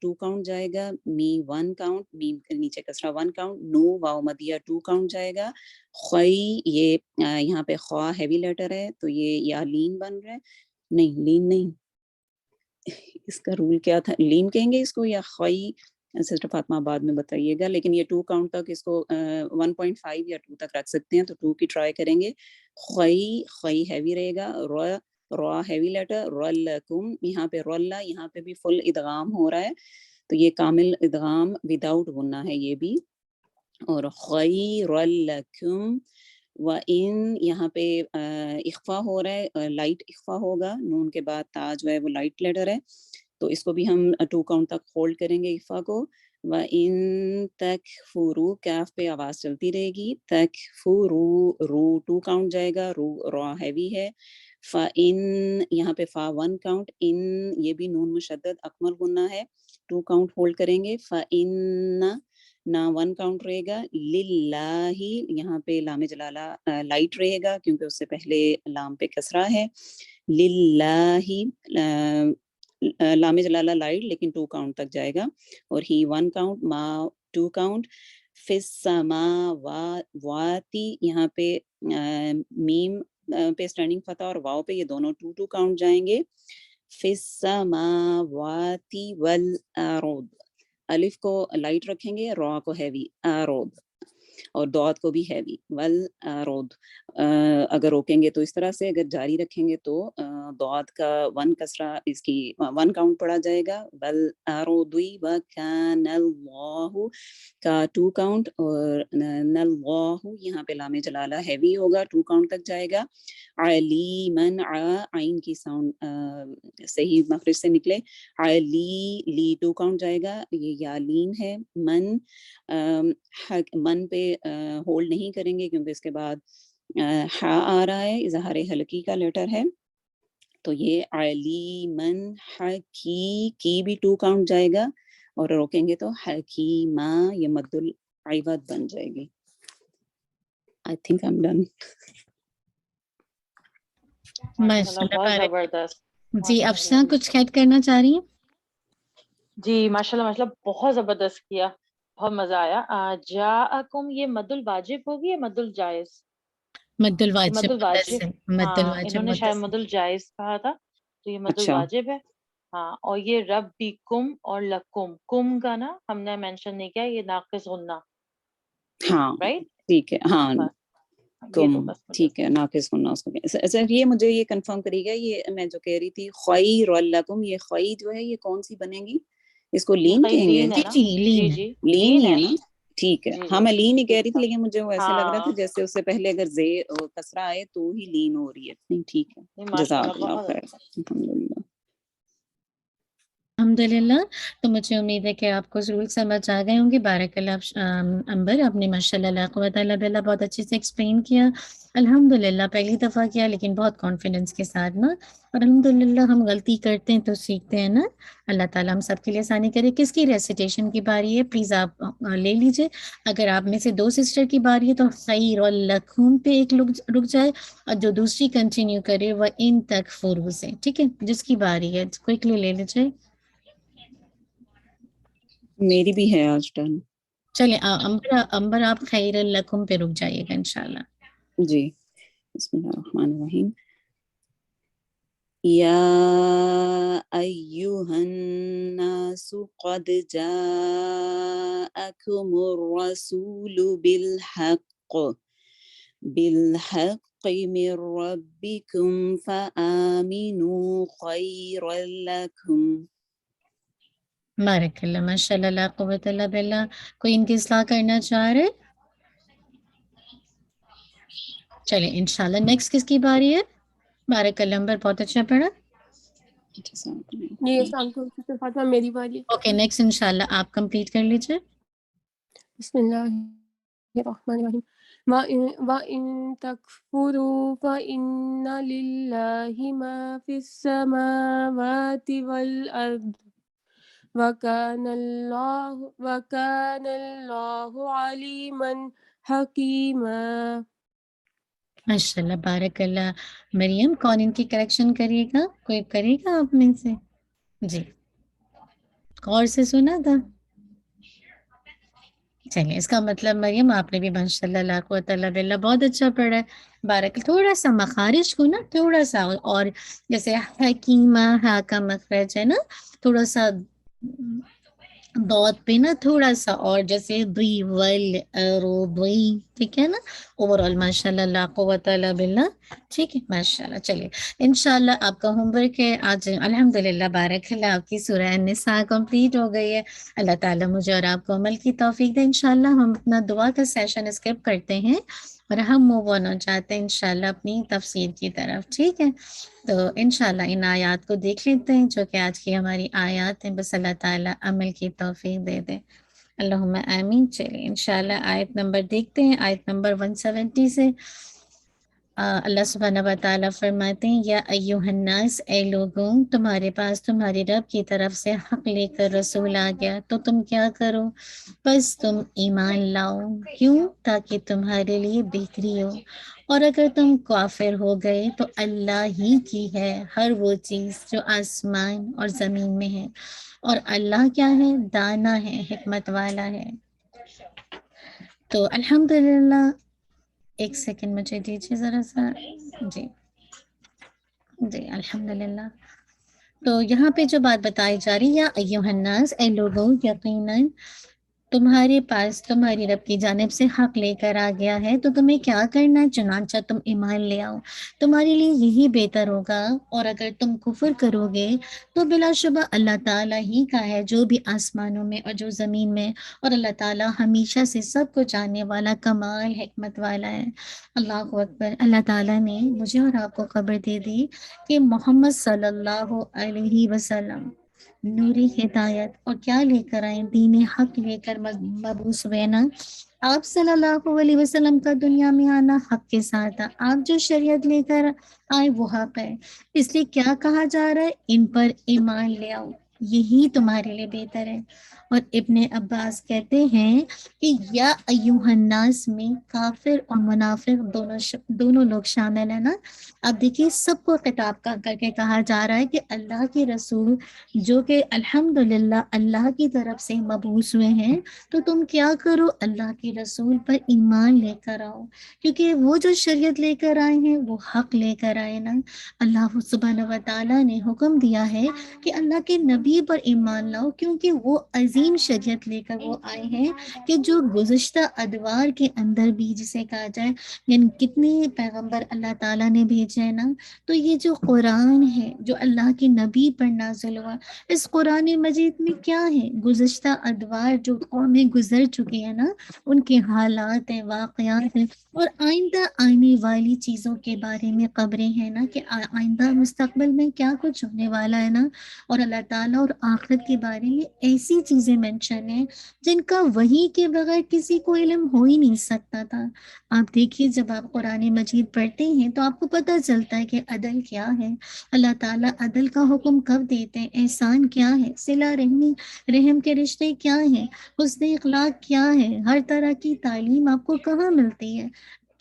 2 کاؤنٹ جائے گا. می 1 کاؤنٹ, میم کے نیچے کسرہ 1 کاؤنٹ. نو واو مدیہ 2 کاؤنٹ جائے گا. خی یہ یہاں پہ خوا ہیوی لیٹر ہے تو یہ یا لین بن رہا ہے. نہیں لین نہیں, اس کا رول کیا تھا, لین کہیں گے اس کو یا خی؟ سسٹر فاطمہ بعد میں بتائیے گا, لیکن یہ 2 کاؤنٹ تک اس کو 1.5 یا 2 تک رکھ سکتے ہیں, تو 2 کی ٹرائی کریں گے. خی ہیوی رہے گا. را ہیوی لیٹر. رلکم یہاں پہ رلا, یہاں پہ بھی فل ادغام ہو رہا ہے, تو یہ کامل ادغام وداؤٹ غنہ ہے یہ بھی. اور خیر لکم وَإِن یہاں پہ اخفا ہو رہا ہے, لائٹ اخفا ہوگا, نون کے بعد تا جو ہے وہ لائٹ لیٹر ہے, تو اس کو بھی ہم 2 کاؤنٹ تک ہولڈ کریں گے اخفا کو. وَإِن تَكْفُرُوا کیف پہ آواز چلتی رہے گی. تَكْفُرُوا رو 2 کاؤنٹ جائے گا, را ہیوی ہے. فَإِن یہاں پہ فا 1 کاؤنٹ. ان یہ بھی نون مشدد اکمل غنہ ہے, 2 کاؤنٹ ہولڈ کریں گے. فَإِنَّ نا 1 کاؤنٹ رہے گا. للہ یہاں پہ لام جلالہ لائٹ رہے گا کیونکہ اس سے پہلے لام پہ کسرہ ہے. للہ لام جلالہ لائٹ لیکن 2 کاؤنٹ تک جائے گا. اور ہی 1 کاؤنٹ. ما 2 کاؤنٹ. فی السماواتی یہاں پہ میم پہ اسٹینڈنگ فتح اور واو پہ یہ دونوں 2 کاؤنٹ جائیں گے. فی السماواتی والارض الف کو لائٹ رکھیں گے, را کو ہیوی آرود, اور دعات کو بھی ہیوی والارض. اگر روکیں گے تو اس طرح سے, اگر جاری رکھیں گے تو دعات کا 1 کسرہ اس کی 1 کاؤنٹ پڑا جائے گا. والارض وکان اللہ کا 2 کاؤنٹ, اور اللہ یہاں پہ لام جلالہ ہیوی ہوگا, 2 کاؤنٹ تک جائے گا. علیمن عین کی ساؤنڈ صحیح مخرج سے نکلے. لی 2 کاؤنٹ جائے گا, یہ یالین ہے. من پہ ہولڈ نہیں کریں گے کیونکہ اس کے بعد ہا آ رہا ہے, اظہار حلقی کا لیٹر ہے, تو یہ علیمن کی بھی 2 کاؤنٹ جائے گا, اور روکیں گے تو حکیمہ یہ مد العوض بن جائے گی. I think I'm done.
ماشاءاللہ
بہت
بارک.
زبردست.
جی افشاں کچھ ایڈ کرنا چاہ رہی ہیں؟
جی ماشاءاللہ ماشاءاللہ بہت زبردست کیا, بہت مزہ آیا. جاءکم یہ مد الواجب ہوگی یا مد الجائز؟
مد الواجب.
مد الواجب,
مد
ہاں
الواجب
انہوں نے شاید
متصل.
مد الجائز کہا تھا, تو یہ مد
اچھا
الواجب ہے. ہاں, اور یہ ربکم اور لکم, کم کا نا ہم نے مینشن نہیں کیا, یہ ناقص غنہ,
ہاں
رائٹ؟
ٹھیک ہے. ہاں
یہ
کم
تو بس مجھے
ٹھیک ہے, ناقص غنہ اس کو. اچھا یہ مجھے یہ کنفرم کریے گا, یہ میں جو کہہ رہی تھی خیر لکم, یہ خی جو ہے یہ کون سی بنے گی؟ اس کو
یہ
لین کہیں گے؟
لین ہے
جی
نا.
جی
جی
لین ہے.
جی
لین ہی ہے نا, ٹھیک ہے.
جی
ہاں
جی
میں لین ہی کہہ
ٹھیک
رہی تھی,
ہے.
لیکن مجھے وہ ایسے لگ رہا تھا
ہاں
جیسے اس سے پہلے اگر زے کسرہ آئے تو ہی لین ہو رہی ہے. نہیں ٹھیک ہے,
نہیں ماشاءاللہ
جزاک اللہ
بہت
خیر. الحمدللہ.
الحمدللہ. تو مجھے امید ہے کہ آپ کو ضرور سمجھ آ گئے ہوں گے. بارک اللہ انبر, آپ نے ماشاءاللہ لا قوت الا باللہ بہت اچھے سے ایکسپلین کیا. الحمدللہ پہلی دفعہ کیا لیکن بہت کانفیڈنس کے ساتھ نا, اور الحمدللہ ہم غلطی کرتے ہیں تو سیکھتے ہیں نا. اللہ تعالیٰ ہم سب کے لیے آسانی کرے. کس کی ریسیٹیشن کی باری ہے پلیز آپ لے لیجئے. اگر آپ میں سے 2 سسٹر کی باری ہے تو خیر لکم پہ ایک رک جائے, اور جو دوسری کنٹینیو کرے وہ ان تکفروا سے, ٹھیک ہے, جس کی باری ہے کوئکلی لے لیجئے.
میری بھی ہے آج ٹرن.
چلیں امبر آپ خیر لکم پہ رک جائیے گا انشاءاللہ.
جی بسم اللہ الرحمن الرحیم. یا ایہا الناس قد جاءکم الرسول بالحق من ربکم فآمنوا خیرا لکم.
بارک اللہ, ماشاءاللہ لا قوت الا باللہ. کوئی ان کی اصلاح کرنا چاہ رہے؟ چلیں انشاءاللہ نیکسٹ کس کی باری ہے؟ بارک اللہ امبر, بہت اچھا پڑھا.
جی السلام علیکم سسٹر فاطمہ, میری باری.
اوکے نیکسٹ انشاءاللہ آپ کمپلیٹ کر لیجئے.
بسم اللہ الرحمن الرحیم. وَإِن تَكْفُرُوا فَإِنَّ لِلَّهِ مَا فِي السَّمَاوَاتِ وَالْأَرْضِ وَكَانَ اللَّهُ عَلِيمًا حَكِيمًا.
ماشاء اللہ، بارک اللہ. مریم، کون ان کی کریکشن کرے گا؟ کوئی کرے گا آپ میں سے؟ جی، غور سے سنا تھا. چلیے، اس کا مطلب مریم آپ نے بھی ماشاء اللہ لا قوت الا باللہ بہت اچھا پڑھا ہے. بارک. تھوڑا سا مخارج کو نا، تھوڑا سا، اور جیسے حکیمہ ہا کا مخرج ہے نا، تھوڑا سا ضاد پہ نا تھوڑا سا، اور جیسے ضی ول ضی، ٹھیک ہے نا. اوور آل ماشاء اللہ لا قوت الا باللہ. ٹھیک ہے، ماشاء اللہ. چلیے انشاءاللہ آپ کا ہوم ورک ہے آج. الحمدللہ، بارک اللہ، آپ کی سورہ النساء کمپلیٹ ہو گئی ہے. اللہ تعالیٰ مجھے اور آپ کو عمل کی توفیق دے. انشاءاللہ ہم اپنا دعا کا سیشن اسکپ کرتے ہیں اور ہم موو آن ہو جاتے ہیں انشاءاللہ اپنی تفسیر کی طرف. ٹھیک ہے، تو انشاءاللہ ان آیات کو دیکھ لیتے ہیں جو کہ آج کی ہماری آیات ہیں. بس اللہ تعالیٰ عمل کی توفیق دے دے. اللہم آمین. چلیے انشاءاللہ آیت نمبر دیکھتے ہیں. آیت نمبر 170 سے اللہ سبحانہ و تعالیٰ فرماتے ہیں، یا ایوہ الناس، اے لوگوں، تمہارے پاس تمہاری رب کی طرف سے حق لے کر رسول آ گیا تو تم کیا کرو؟ بس تم ایمان لاؤ. کیوں؟ تاکہ تمہارے لیے بہتری ہو. اور اگر تم کافر ہو گئے تو اللہ ہی کی ہے ہر وہ چیز جو آسمان اور زمین میں ہے، اور اللہ کیا ہے؟ دانا ہے، حکمت والا ہے. تو الحمدللہ، ایک سیکنڈ مجھے دیجیے ذرا سا. جی جی، الحمدللہ. تو یہاں پہ جو بات بتائی جا رہی ہے، یا ایوہ الناس، اے لوگوں، یقیناً تمہارے پاس تمہاری رب کی جانب سے حق لے کر آ گیا ہے تو تمہیں کیا کرنا ہے؟ چنانچہ تم ایمان لے آؤ، تمہارے لیے یہی بہتر ہوگا. اور اگر تم کفر کرو گے تو بلا شبہ اللہ تعالیٰ ہی کا ہے جو بھی آسمانوں میں اور جو زمین میں، اور اللہ تعالیٰ ہمیشہ سے سب کو جاننے والا، کمال حکمت والا ہے. اللہ اکبر. اللہ تعالیٰ نے مجھے اور آپ کو خبر دے دی کہ محمد صلی اللہ علیہ وسلم نوری ہدایت اور کیا لے کر آئے؟ دین حق لے کر مبعوث ہوئے نا. آپ صلی اللہ علیہ وسلم کا دنیا میں آنا حق کے ساتھ تھا. آپ جو شریعت لے کر آئے وہ حق ہے. اس لیے کیا کہا جا رہا ہے؟ ان پر ایمان لے آؤ، یہی تمہارے لیے بہتر ہے. اور ابن عباس کہتے ہیں کہ یا ایوہ الناس میں کافر اور منافق دونوں لوگ شامل ہیں نا. اب دیکھیے سب کو خطاب کر کے کہا جا رہا ہے کہ اللہ کے رسول جو کہ الحمدللہ اللہ کی طرف سے مبعوث ہوئے ہیں، تو تم کیا کرو؟ اللہ کے رسول پر ایمان لے کر آؤ، کیونکہ وہ جو شریعت لے کر آئے ہیں وہ حق لے کر آئے نا. اللہ سبحانہ و تعالیٰ نے حکم دیا ہے کہ اللہ کے نبی پر ایمان لاؤ، کیونکہ وہ عظیم شریعت لے کر وہ آئے ہیں کہ جو گزشتہ ادوار کے اندر بھی، جسے کہا جائے یعنی کتنے پیغمبر اللہ تعالیٰ نے بھیجے ہیں نا. تو یہ جو قرآن ہے جو اللہ کے نبی پر نازل ہوا، اس قرآن مجید میں کیا ہے؟ گزشتہ ادوار جو قومیں گزر چکی ہیں نا، ان کے حالات ہیں، واقعات ہیں، اور آئندہ آنے والی چیزوں کے بارے میں خبریں ہیں نا کہ آئندہ مستقبل میں کیا کچھ ہونے والا ہے نا. اور اللہ تعالیٰ اور آخرت کے بارے میں ایسی چیزیں مینشن ہیں جن کا وحی کے بغیر کسی کو علم ہو ہی نہیں سکتا تھا. آپ دیکھیے جب آپ قرآن مجید پڑھتے ہیں تو آپ کو پتہ چلتا ہے کہ عدل کیا ہے. اللہ تعالیٰ عدل کا حکم کب دیتے ہیں؟ احسان کیا ہے؟ صلہ رحمی، رحم کے رشتے کیا ہیں؟ حسن اخلاق کیا ہے؟ ہر طرح کی تعلیم آپ کو کہاں ملتی ہے؟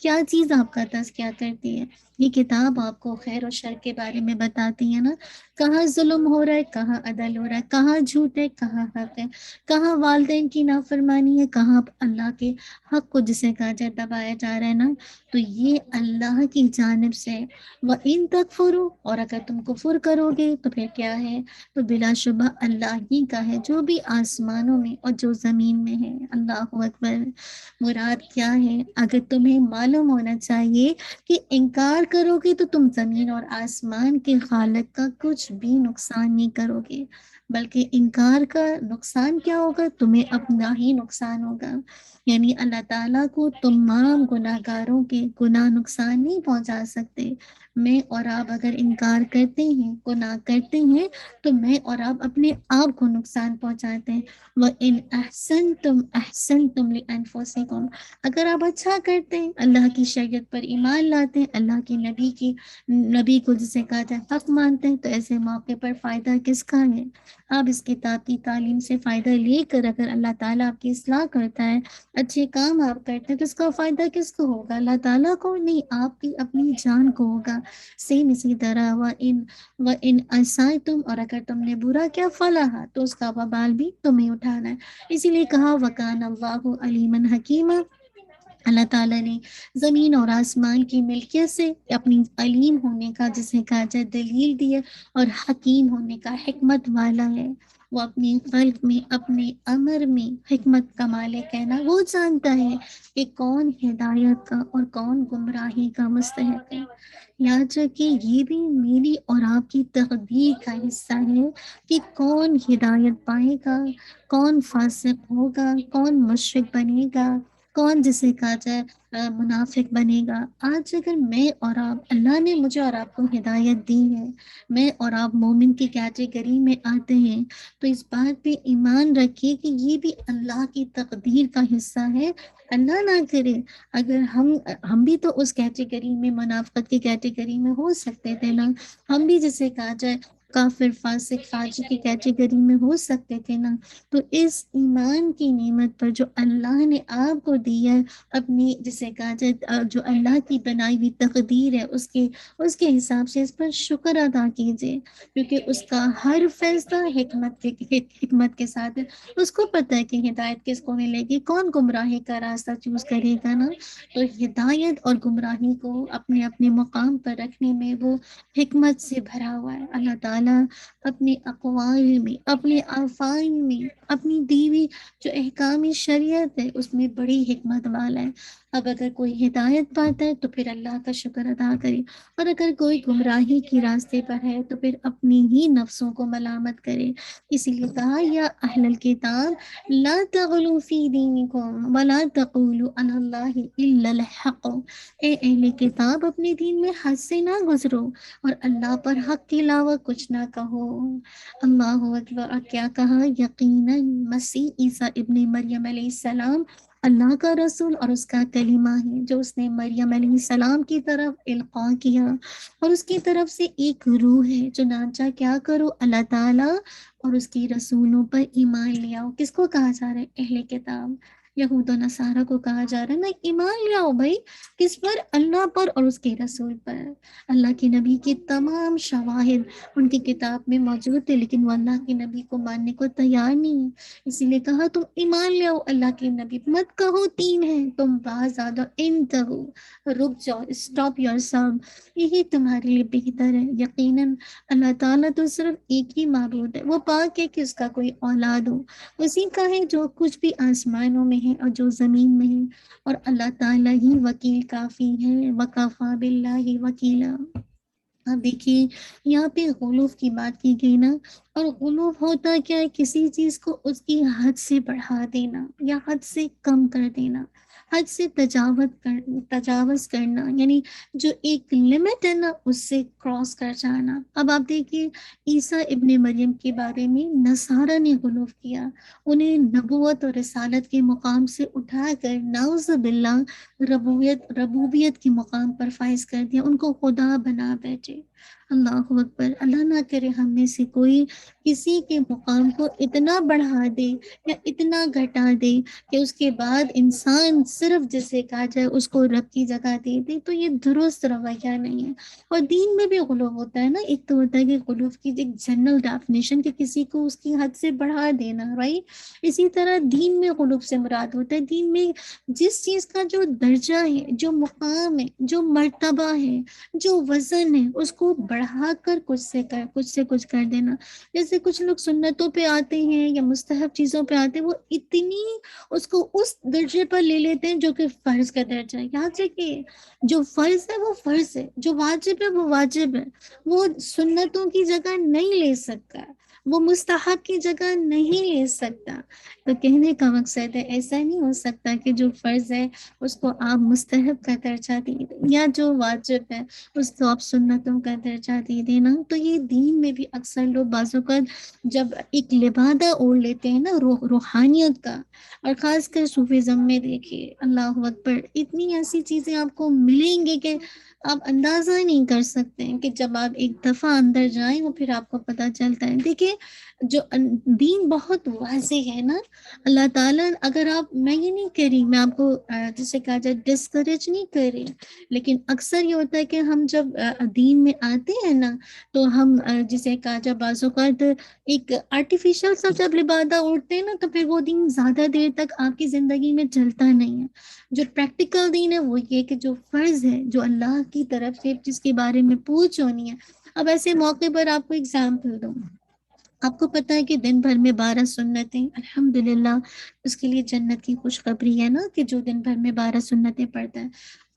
کیا چیز آپ کا تزکیہ کرتی ہے؟ یہ کتاب آپ کو خیر و شر کے بارے میں بتاتی ہے نا. کہاں ظلم ہو رہا ہے، کہاں عدل ہو رہا ہے، کہاں جھوٹ ہے، کہاں حق ہے، کہاں والدین کی نافرمانی ہے، کہاں اللہ کے حق کو جسے کہا جائے دبایا جا رہا ہے نا. تو یہ اللہ کی جانب سے. وَإِن تَكْفُرُوا، اور اگر تم کفر کرو گے تو پھر کیا ہے؟ تو بلا شبہ اللہ ہی کا ہے جو بھی آسمانوں میں اور جو زمین میں ہے. اللہ اکبر. مراد کیا ہے؟ اگر تمہیں معلوم ہونا چاہیے کہ انکار کرو گے تو تم زمین اور آسمان کے خالق کا کچھ بھی نقصان نہیں کرو گے، بلکہ انکار کا نقصان کیا ہوگا؟ تمہیں اپنا ہی نقصان ہوگا. یعنی اللہ تعالیٰ کو تمام گناہ گاروں کے گناہ نقصان نہیں پہنچا سکتے. میں اور آپ اگر انکار کرتے ہیں، گناہ کرتے ہیں، تو میں اور آپ اپنے آپ کو نقصان پہنچاتے ہیں. وَإِنْ أَحْسَنْتُمْ أَحْسَنْتُمْ لِأَنفُسِكُمْ، اگر آپ اچھا کرتے ہیں، اللہ کی شریعت پر ایمان لاتے ہیں، اللہ کے نبی کو جسے کہا جائے حق مانتے ہیں، تو ایسے موقع پر فائدہ کس کا ہے؟ آپ اس کتاب کی تعلیم سے فائدہ لے کر اگر اللہ تعالیٰ آپ کی اصلاح کرتا ہے، اچھے کام آپ کرتے ہیں، تو اس کا فائدہ کس کو ہوگا؟ اللہ تعالیٰ کو نہیں، آپ کی اپنی جان کو ہوگا۔ سیم اسی طرح وَإِنْ عَصَيْتُمْ، اور اگر تم نے برا کیا فلاح، تو اس کا وبال بھی تمہیں اٹھانا ہے۔ اسی لیے کہا وَكَانَ اللَّهُ عَلِيمًا حَكِيمًا، اللہ تعالیٰ نے زمین اور آسمان کی ملکیت سے اپنی علیم ہونے کا، جسے کہا جائے، دلیل دی ہے، اور حکیم ہونے کا، حکمت والا ہے۔ وہ اپنی خلق میں، اپنے امر میں حکمت کا مالک ہے نا، وہ جانتا ہے کہ کون ہدایت کا اور کون گمراہی کا مستحق ہے۔ یاد رکھیں یہ بھی میری اور آپ کی تقدیر کا حصہ ہے کہ کون ہدایت پائے گا، کون فاسق ہوگا، کون مشرک بنے گا، کون جسے کہا جائے منافق بنے گا۔ آج اگر میں اور آپ، اللہ نے مجھے اور آپ کو ہدایت دی ہے، میں اور آپ مومن کی کیٹیگری میں آتے ہیں، تو اس بات پہ ایمان رکھیے کہ یہ بھی اللہ کی تقدیر کا حصہ ہے۔ اللہ نہ کرے اگر ہم بھی تو اس کیٹیگری میں، منافقت کی کیٹیگری میں ہو سکتے تھے نا، ہم بھی جسے کہا جائے کافر فاسق فاجر کی کیٹیگری میں ہو سکتے تھے نا۔ تو اس ایمان کی نعمت پر جو اللہ نے آپ کو دی ہے، اپنی جسے کہا جائے جو اللہ کی بنائی ہوئی تقدیر ہے، اس کے حساب سے اس پر شکر ادا کیجیے، کیونکہ اس کا ہر فیصلہ حکمت کے ساتھ ہے۔ اس کو پتہ ہے کہ ہدایت کس کو ملے گی، کون گمراہی کا راستہ چوز کرے گا نا۔ تو ہدایت اور گمراہی کو اپنے اپنے مقام پر رکھنے میں وہ حکمت سے بھرا ہوا ہے۔ اللہ تعالیٰ اپنے اقوال میں، اپنے افعال میں، اپنی دیوی جو احکام شریعت ہے اس میں بڑی حکمت والا ہے۔ اب اگر کوئی ہدایت پاتا ہے تو پھر اللہ کا شکر ادا کرے، اور اگر کوئی گمراہی کے راستے پر ہے تو پھر اپنی ہی نفسوں کو ملامت کرے۔ اسی لیے کہا یا اہل الکتاب لا تغلوا فی دینکم ولا تقولوا علی اللہ الا الحق، اے اہل کتاب اپنے دین میں حد سے نہ گزرو اور اللہ پر حق کے علاوہ کچھ نہ کہو۔ اللہ اکبر۔ اور کیا کہا؟ یقیناً مسیح عیسیٰ ابن مریم علیہ السلام اللہ کا رسول اور اس کا کلمہ ہے، جو اس نے مریم علیہ السلام کی طرف القاء کیا، اور اس کی طرف سے ایک روح ہے۔ چنانچہ کیا کرو؟ اللہ تعالیٰ اور اس کی رسولوں پر ایمان لے آؤ۔ کس کو کہا جا رہا ہے؟ اہل کتاب، یہود و نصارہ کو کہا جا رہا ہے نا، ایمان لے آؤ بھائی۔ کس پر؟ اللہ پر اور اس کے رسول پر۔ اللہ کے نبی کی تمام شواہد ان کی کتاب میں موجود تھے، لیکن وہ اللہ کے نبی کو ماننے کو تیار نہیں ہے۔ اسی لیے کہا تم ایمان لے آؤ اللہ کے نبی، مت کہو تین ہیں، تم بہت زیادہ، انتہو، رک جاؤ، اسٹاپ یور سیلف، یہی تمہارے لیے بہتر ہے۔ یقیناً اللہ تعالیٰ تو صرف ایک ہی معبود ہے، وہ پاک ہے کہ اس کا کوئی اولاد ہو، اسی کا ہے جو کچھ بھی آسمانوں میں ہے اور جو زمین میں ہے، اور اللہ تعالیٰ ہی وکیل کافی ہے، وکفیٰ باللہ وکیلا۔ اب دیکھیے یہاں پہ غلوف کی بات کی گئی نا، اور غلوف ہوتا کیا ہے؟ کسی چیز کو اس کی حد سے بڑھا دینا یا حد سے کم کر دینا، حد سے تجاوز کرنا، یعنی جو ایک لمٹ ہے نا اس سے کراس کر جانا۔ اب آپ دیکھیے عیسیٰ ابن مریم کے بارے میں نصارہ نے غلوف کیا، انہیں نبوت اور رسالت کے مقام سے اٹھا کر نعوذ باللہ ربوبیت کے مقام پر فائز کر دیا، ان کو خدا بنا بیٹھے۔ اللہ اکبر۔ اللہ نہ کرے ہم میں سے کوئی کسی کے مقام کو اتنا بڑھا دے یا اتنا گھٹا دے کہ اس کے بعد انسان صرف جسے کہا جائے اس کو رب کی جگہ دے دے، تو یہ درست رویہ نہیں ہے۔ اور دین میں بھی غلو ہوتا ہے نا، ایک تو ہوتا ہے کہ غلوف کی ایک جنرل ڈیفینیشن کہ کسی کو اس کی حد سے بڑھا دینا، رائٹ؟ اسی طرح دین میں غلوف سے مراد ہوتا ہے دین میں جس چیز کا جو درجہ ہے، جو مقام ہے، جو مرتبہ ہے، جو وزن ہے، اس کو بڑھا کر کچھ سے کچھ کر دینا۔ جیسے کچھ لوگ سنتوں پہ آتے ہیں یا مستحب چیزوں پہ آتے ہیں، وہ اتنی اس کو اس درجے پر لے لیتے ہیں جو کہ فرض کا درجہ ہے۔ یاد رکھیے جو فرض ہے وہ فرض ہے، جو واجب ہے وہ واجب ہے، وہ سنتوں کی جگہ نہیں لے سکتا، وہ مستحب کی جگہ نہیں لے سکتا۔ تو کہنے کا مقصد ہے ایسا نہیں ہو سکتا کہ جو فرض ہے اس کو آپ مستحب کا درجہ دے دیں، یا جو واجب ہے اس کو آپ سنتوں کا درجہ دے دینا۔ تو یہ دین میں بھی اکثر لوگ بعض اوقات جب ایک لبادہ اوڑھ لیتے ہیں نا روحانیت کا، اور خاص کر صوفیزم میں دیکھیے اللہ اکبر، اتنی ایسی چیزیں آپ کو ملیں گی کہ آپ اندازہ نہیں کر سکتے ہیں، کہ جب آپ ایک دفعہ اندر جائیں وہ پھر آپ کو پتہ چلتا ہے۔ دیکھیں دیکھیے جو دین بہت واضح ہے نا. اللہ تعالیٰ اگر آپ, میں یہ نہیں کہہ رہی, میں آپ کو جسے کہا جائے ڈسکریج نہیں کر رہی, لیکن اکثر یہ ہوتا ہے کہ ہم جب دین میں آتے ہیں نا تو ہم جسے کہا جائے بعض اوقات ایک آرٹیفیشل سا جب لبادہ اوڑھتے ہیں نا تو پھر وہ دین زیادہ دیر تک آپ کی زندگی میں چلتا نہیں ہے. جو پریکٹیکل دین ہے وہ یہ کہ جو فرض ہے, جو اللہ کی طرف سے جس کے بارے میں پوچھ ہونی ہے. اب ایسے موقع پر آپ کو اگزامپل دوں, آپ کو پتا ہے کہ دن بھر میں 12 سنتیں, الحمدللہ اس کے لیے جنت کی خوشخبری ہے نا کہ جو دن بھر میں 12 سنتیں پڑھتا ہے.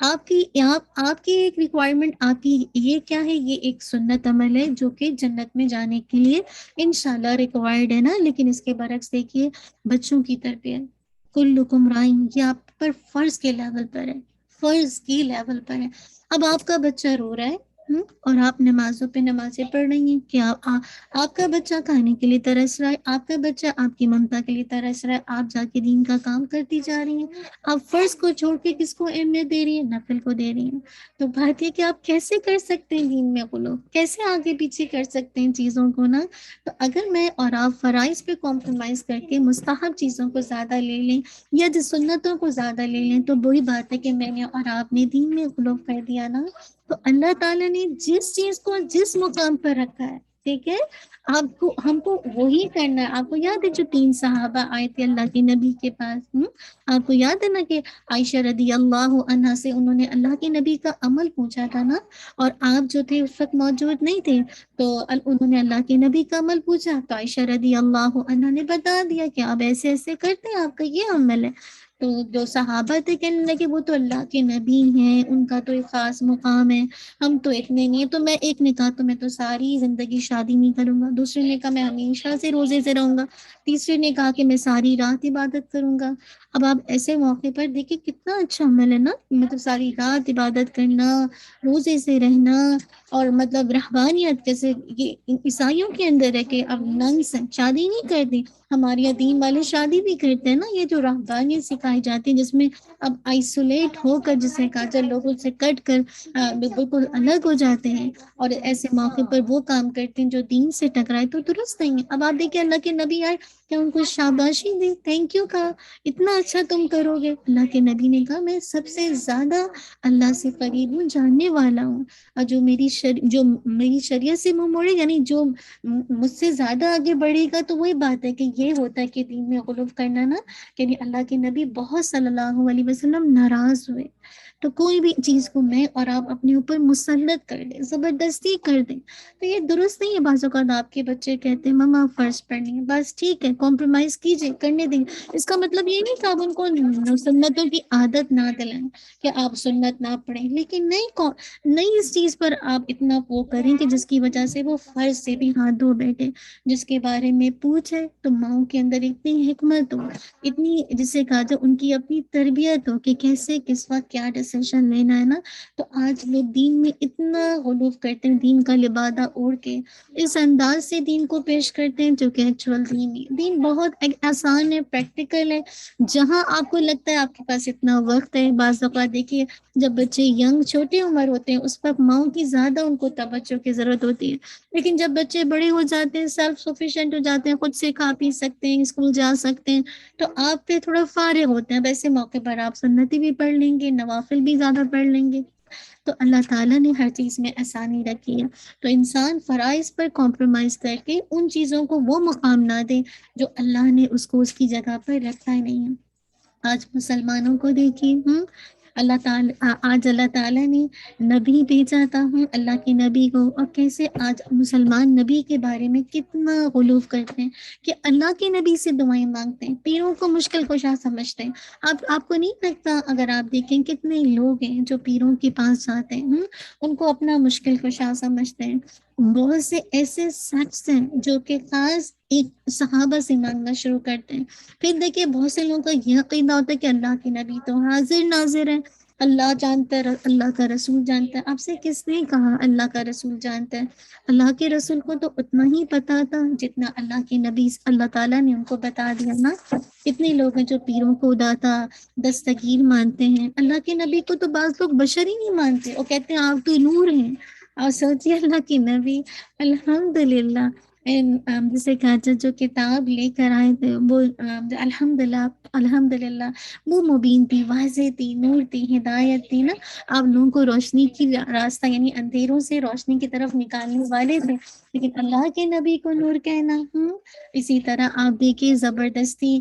آپ کی ایک ریکوائرمنٹ, آپ کی یہ کیا ہے, یہ ایک سنت عمل ہے جو کہ جنت میں جانے کے لیے انشاءاللہ ریکوائرڈ ہے نا. لیکن اس کے برعکس دیکھیے بچوں کی تربیت, کلکم رائن, یہ آپ پر فرض کے لیول پر ہے, فرض کی لیول پر ہے. اب آپ کا بچہ رو رہا ہے اور آپ نمازوں پہ نمازیں پڑھ رہی ہیں, کیا آپ کا بچہ کھانے کے لیے ترس رہا ہے, آپ کا بچہ آپ کی ممتا کے لیے ترس رہا ہے, آپ جا کے دین کا کام کرتی جا رہی ہیں, آپ فرض کو چھوڑ کے کس کو اہمیت دے رہی ہیں, نفل کو دے رہی ہیں. تو بات یہ کہ آپ کیسے کر سکتے ہیں دین میں غلو, کیسے آگے پیچھے کر سکتے ہیں چیزوں کو نا. تو اگر میں اور آپ فرائض پہ کمپرومائز کر کے مستحب چیزوں کو زیادہ لے لیں یا جو سنتوں کو زیادہ لے لیں تو وہی بات ہے کہ میں نے اور آپ نے دین میں غلو کر دیا نا. تو اللہ تعالیٰ نے جس چیز کو جس مقام پر رکھا ہے, ٹھیک ہے, ہم کو وہی کرنا ہے. آپ کو یاد ہے جو 3 صحابہ آئے تھے اللہ کے نبی کے پاس, آپ کو یاد ہے نا کہ عائشہ رضی اللہ عنہا سے انہوں نے اللہ کے نبی کا عمل پوچھا تھا نا, اور آپ جو تھے اس وقت موجود نہیں تھے, تو انہوں نے اللہ کے نبی کا عمل پوچھا تو عائشہ رضی اللہ عنہا نے بتا دیا کہ آپ ایسے ایسے کرتے ہیں, آپ کا یہ عمل ہے. تو جو صحابہ تھے کہنے لگے وہ تو اللہ کے نبی ہیں, ان کا تو ایک خاص مقام ہے, ہم تو اتنے نہیں. تو میں ایک نے کہا تو میں تو ساری زندگی شادی نہیں کروں گا, دوسرے نے کہا میں ہمیشہ سے روزے سے رہوں گا, تیسرے نے کہا کہ میں ساری رات عبادت کروں گا. اب آپ ایسے موقع پر دیکھیں کتنا اچھا عمل ہے نا, مطلب ساری رات عبادت کرنا, روزے سے رہنا, اور مطلب رہبانیت جیسے یہ عیسائیوں کے اندر ہے کہ اب ننس شادی نہیں کرتی, ہمارے یہاں دین والے شادی بھی کرتے ہیں نا. یہ جو رہبانیت سکھائی جاتی ہے جس میں اب آئسولیٹ ہو کر, جسے کہا جائے لوگوں سے کٹ کر بالکل الگ ہو جاتے ہیں, اور ایسے موقع پر وہ کام کرتے ہیں جو دین سے ٹکرائے تو درست نہیں ہے. اب آپ دیکھیں اللہ کے نبی آئے, کیا ان کو شاباشی دی, تھینک یو کہا, اتنا اچھا تم کرو گے. اللہ کے نبی نے کہا میں سب سے زیادہ اللہ سے قریب ہوں, جاننے والا ہوں, اور جو میری شریعت سے منہ موڑے, یعنی جو مجھ سے زیادہ آگے بڑھے گا, تو وہی بات ہے کہ یہ ہوتا ہے کہ دین میں غلو کرنا نا, یعنی اللہ کے نبی بہت صلی اللہ علیہ وسلم ناراض ہوئے. تو کوئی بھی چیز کو میں اور آپ اپنے اوپر مسلط کر دیں, زبردستی کر دیں, تو یہ درست نہیں ہے. بعض اوقات آپ کے بچے کہتے ہیں مما فرض پڑھنی ہے, بس ٹھیک ہے کمپرومائز کیجیے, کرنے دیں. اس کا مطلب یہ نہیں کہ آپ ان کو سنتوں کی عادت نہ دلائیں کہ آپ سنت نہ پڑھیں, لیکن نہیں اس چیز پر آپ اتنا وہ کریں کہ جس کی وجہ سے وہ فرض سے بھی ہاتھ دھو بیٹھے. جس کے بارے میں پوچھے تو ماؤں کے اندر اتنی حکمت ہو, اتنی جسے کہا جائے ان کی اپنی تربیت ہو کہ کیسے کس وقت کیا ڈیسیشن لینا ہے نا. تو آج لوگ دین میں اتنا غلو کرتے ہیں, دین کا لبادہ اوڑھ کے اس انداز سے دین کو پیش کرتے ہیں جو کہ ایکچوئل دین بہت آسان ہے, پریکٹیکل ہے. جہاں آپ کو لگتا ہے آپ کے پاس اتنا وقت ہے, بعض اوقات دیکھیے جب بچے ینگ چھوٹی عمر ہوتے ہیں اس وقت ماؤں کی زیادہ ان کو توجہ کی ضرورت ہوتی ہے, لیکن جب بچے بڑے ہو جاتے ہیں, سیلف سفیشینٹ ہو جاتے ہیں, خود سے کھا پی سکتے ہیں, اسکول جا سکتے ہیں, تو آپ پہ تھوڑا فارغ ہوتے ہیں. ویسے موقع پر آپ سنتی بھی پڑھ لیں گے, نوافل بھی زیادہ پڑھ لیں گے. تو اللہ تعالیٰ نے ہر چیز میں آسانی رکھی ہے. تو انسان فرائض پر کمپرومائز کر کے ان چیزوں کو وہ مقام نہ دے جو اللہ نے اس کو اس کی جگہ پر رکھا ہی نہیں ہے. آج مسلمانوں کو دیکھیے, آج اللہ تعالیٰ نے نبی بھیجا تھا, اللہ کے نبی کو, اور کیسے آج مسلمان نبی کے بارے میں کتنا غلو کرتے ہیں کہ اللہ کے نبی سے دعائیں مانگتے ہیں, پیروں کو مشکل کشا سمجھتے ہیں. آپ کو نہیں لگتا, اگر آپ دیکھیں کتنے لوگ ہیں جو پیروں کے پاس جاتے ہیں, ان کو اپنا مشکل کشا سمجھتے ہیں. بہت سے ایسے شخص ہیں جو کہ خاص ایک صحابہ سے مانگنا شروع کرتے ہیں. پھر دیکھیے بہت سے لوگوں کا یہ عقیدہ ہوتا ہے کہ اللہ کے نبی تو حاضر ناظر ہے, اللہ جانتا ہے, اللہ کا رسول جانتا ہے. آپ سے کس نے کہا اللہ کا رسول جانتا ہے؟ اللہ کے رسول کو تو اتنا ہی پتا تھا جتنا اللہ کے نبی اللہ تعالیٰ نے ان کو بتا دیا نا. کتنے لوگ ہیں جو پیروں کو داتا دستگیر مانتے ہیں, اللہ کے نبی کو تو بعض لوگ بشر ہی نہیں مانتے, اور کہتے ہیں آپ تو نور ہیں. اور سوچیے اللہ کے نبی الحمدللہ جیسے کہا جو کتاب لے کر آئے تھے وہ الحمدللہ وہ مبین تھی، واضح تھی، نور تھی، ہدایت تھی نا، آپ لوگوں کو روشنی کی راستہ یعنی اندھیروں سے روشنی کی طرف نکالنے والے تھے، لیکن اللہ کے نبی کو نور کہنا۔ اسی طرح آپ دیکھیے زبردستی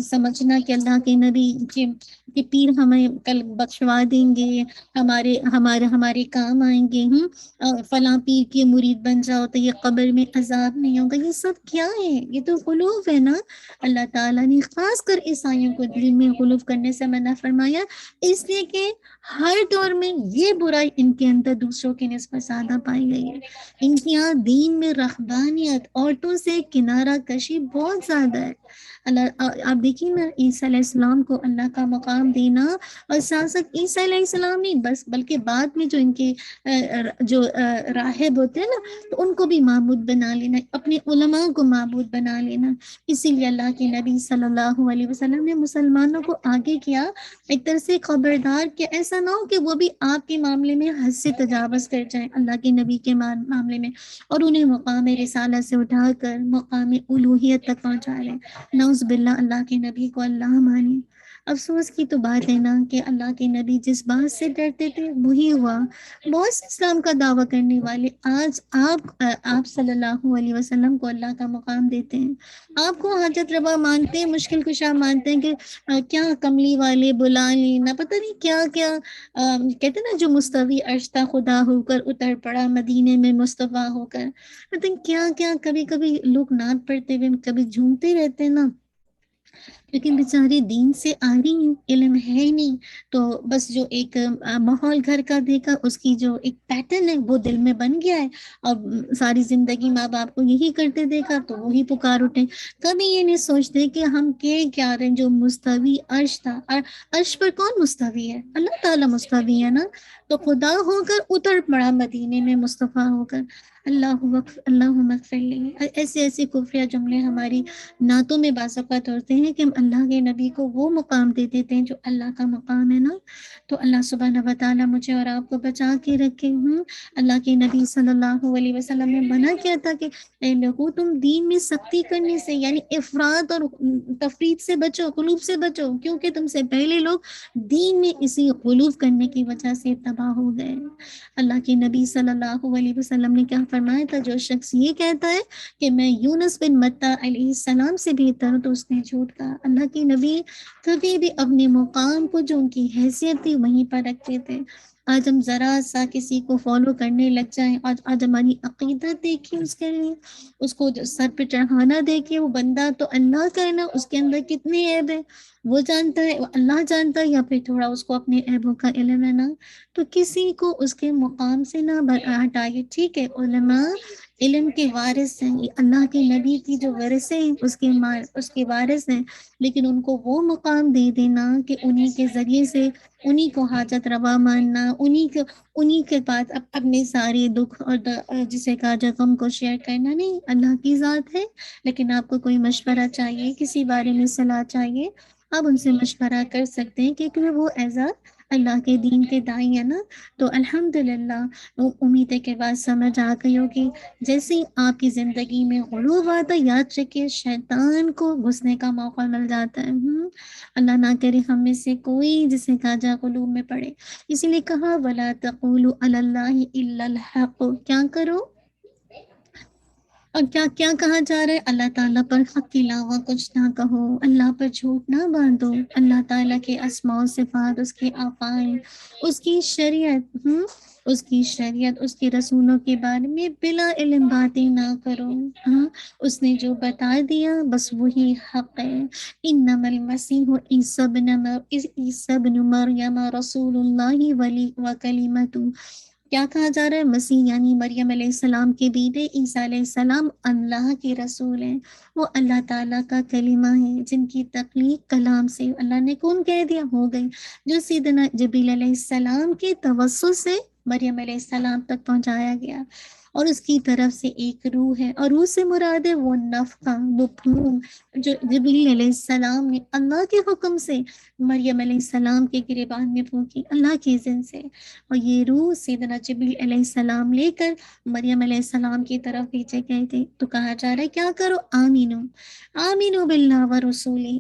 سمجھنا کہ اللہ کے نبی کہ پیر ہمیں کل بخشوا دیں گے، ہمارے کام آئیں گے، فلاں پیر کی مرید بن جاؤ تو یہ قبر میں عذاب نہیں ہوگا، یہ سب کیا ہے؟ یہ تو غلوف ہے نا۔ اللہ تعالیٰ نے خاص کر عیسائیوں کو دل میں غلوف کرنے سے منع فرمایا، اس لیے کہ ہر دور میں یہ برائی ان کے اندر دوسروں کی نسبت زیادہ پائی گئی ہے۔ ان کے یہاں دین میں رہبانیت، عورتوں سے کنارہ کشی بہت زیادہ ہے۔ آپ دیکھیے نا، عیسیٰ علیہ السلام کو اللہ کا مقام دینا، اور ساتھ ساتھ عیسیٰ علیہ السلام نہیں بس بلکہ بعد میں جو ان کے جو راہب ہوتے ہیں نا، تو ان کو بھی معبود بنا لینا، اپنے علماء کو معبود بنا لینا۔ اسی لیے اللہ کے نبی صلی اللہ علیہ وسلم نے مسلمانوں کو آگے کیا، ایک طرح سے خبردار کہ ایسا نہ ہو کہ وہ بھی آپ کے معاملے میں حد سے تجاوز کر جائیں اللہ کے نبی کے معاملے میں، اور انہیں مقام رسالت سے اٹھا کر مقام الوہیت تک پہنچا لیں۔ نعوذ باللہ اللہ کے نبی کو اللہ مانی۔ افسوس کی تو بات ہے نا کہ اللہ کے نبی جس بات سے ڈرتے تھے وہی ہوا۔ بہت سے اسلام کا دعویٰ کرنے والے آج آپ صلی اللہ علیہ وسلم کو اللہ کا مقام دیتے ہیں، آپ کو حاجت روا مانتے ہیں، مشکل کشا مانتے ہیں کہ کیا کملی والے بلا لینا، پتہ نہیں کیا کیا کہتے ہیں نا، جو مستوی اشتا خدا ہو کر اتر پڑا مدینے میں مصطفیٰ ہو کر، پتہ نہیں کیا کیا کبھی کبھی لوگ نعت پڑھتے ہوئے کبھی جھومتے رہتے ہیں نا، لیکن بیچارے دین سے آ رہی ہیں، علم ہے ہی نہیں، تو بس جو ایک ماحول گھر کا دیکھا، اس کی جو ایک پیٹرن ہے وہ دل میں بن گیا ہے، اور ساری زندگی ماں باپ کو یہی کرتے دیکھا تو وہی پکار اٹھے، کبھی یہ نہیں سوچتے کہ ہم کیا رہے ہیں۔ جو مستوی عرش تھا، عرش پر کون مستوی ہے؟ اللہ تعالیٰ مستوی ہے نا، تو خدا ہو کر اتر پڑا مدینے میں مصطفیٰ ہو کر۔ اللہم اغفر لی۔ ایسے ایسے کفریہ جملے ہماری نعتوں میں بعض اوقات ہوتے ہیں کہ ہم اللہ کے نبی کو وہ مقام دے دیتے ہیں جو اللہ کا مقام ہے نا۔ تو اللہ سبحانہ و تعالیٰ مجھے اور آپ کو بچا کے رکھے۔ اللہ کے نبی صلی اللہ علیہ وسلم نے منع کیا تھا کہ اے لوگو تم دین میں سختی کرنے سے یعنی افراط اور تفریط سے بچو، غلوف سے بچو، کیونکہ تم سے پہلے لوگ دین میں اسی غلوف کرنے کی وجہ سے تباہ ہو گئے۔ اللہ کے نبی صلی اللہ علیہ وسلم نے کیا فرمایا تھا، جو شخص یہ کہتا ہے کہ میں یونس بن متی علیہ السلام سے بہتر ہوں تو اس نے جھوٹ کہا۔ اللہ کے نبی کبھی بھی اپنے مقام کو جو ان کی حیثیت تھی وہیں پر رکھتے تھے۔ آج ہم ذرا سا کسی کو فالو کرنے لگ جائیں، آج ہماری عقیدت دیکھیے، اس کے لیے اس کو جو سر پہ چڑھانا دیکھیے، وہ بندہ تو اللہ کا ہے نا، اس کے اندر کتنے عیب ہے وہ جانتا ہے، وہ اللہ جانتا ہے، یا پھر تھوڑا اس کو اپنے عیبوں کا علم ہے نا، تو کسی کو اس کے مقام سے نہ ہٹائیے۔ ٹھیک ہے، علماء علم کے وارث ہیں، یہ اللہ کے نبی کی جو ورثے ہیں اس کے وارث ہیں، لیکن ان کو وہ مقام دے دینا کہ انہی کے ذریعے سے انہی کو حاجت روا ماننا، انہی کے پاس اپنے سارے دکھ اور جسے کہا جائے غم کو شیئر کرنا، نہیں، اللہ کی ذات ہے۔ لیکن آپ کو کوئی مشورہ چاہیے، کسی بارے میں صلاح چاہیے، آپ ان سے مشورہ کر سکتے ہیں، کیونکہ وہ اعزاز اللہ کے دین کے دائی ہیں نا۔ تو الحمدللہ امید ہے کہ بات سمجھ آ گئی ہوگی۔ جیسے ہی آپ کی زندگی میں غلوب آتا ہے، یاد رکھیے شیطان کو گھسنے کا موقع مل جاتا ہے۔ اللہ نہ کرے ہم میں سے کوئی جسے کہا جائے غلوب میں پڑے، اسی لیے کہا وَلَا تَقُولُوا عَلَى اللَّهِ إِلَّا الْحَقَّ، کیا کرو اور کیا کہا جا رہا ہے، اللہ تعالیٰ پر حق کے علاوہ کچھ نہ کہو، اللہ پر جھوٹ نہ باندھو، اللہ تعالیٰ کے اسماء و صفات، اس کے افعال، اس کی شریعت، اس کے رسولوں کے بارے میں بلا علم باتیں نہ کرو۔ اس نے جو بتا دیا بس وہی حق ہے۔ انما المسیح عیسی ابن مریم رسول اللہ وکلمتہ، کیا کہا جا رہا ہے، مسیح یعنی مریم علیہ السلام کے بیٹے عیسیٰ علیہ السلام اللہ کے رسول ہیں، وہ اللہ تعالیٰ کا کلمہ ہے جن کی تخلیق کلام سے اللہ نے کون کہہ دیا ہو گئی، جو سیدنا جبریل علیہ السلام کے توسط سے مریم علیہ السلام تک پہنچایا گیا۔ اور اس کی طرف سے ایک روح ہے، اور روح سے مراد ہے وہ نفخہ، وہ پھونک جو جبریل علیہ السلام نے اللہ کے حکم سے مریم علیہ السلام کے گریبان میں پھونکی، اللہ کی اذن سے، اور یہ روح سیدنا جبریل علیہ السلام لے کر مریم علیہ السلام کی طرف بھیجے گئے تھے۔ تو کہا جا رہا ہے کیا کرو، آمینو آمینو باللہ ورسولہ،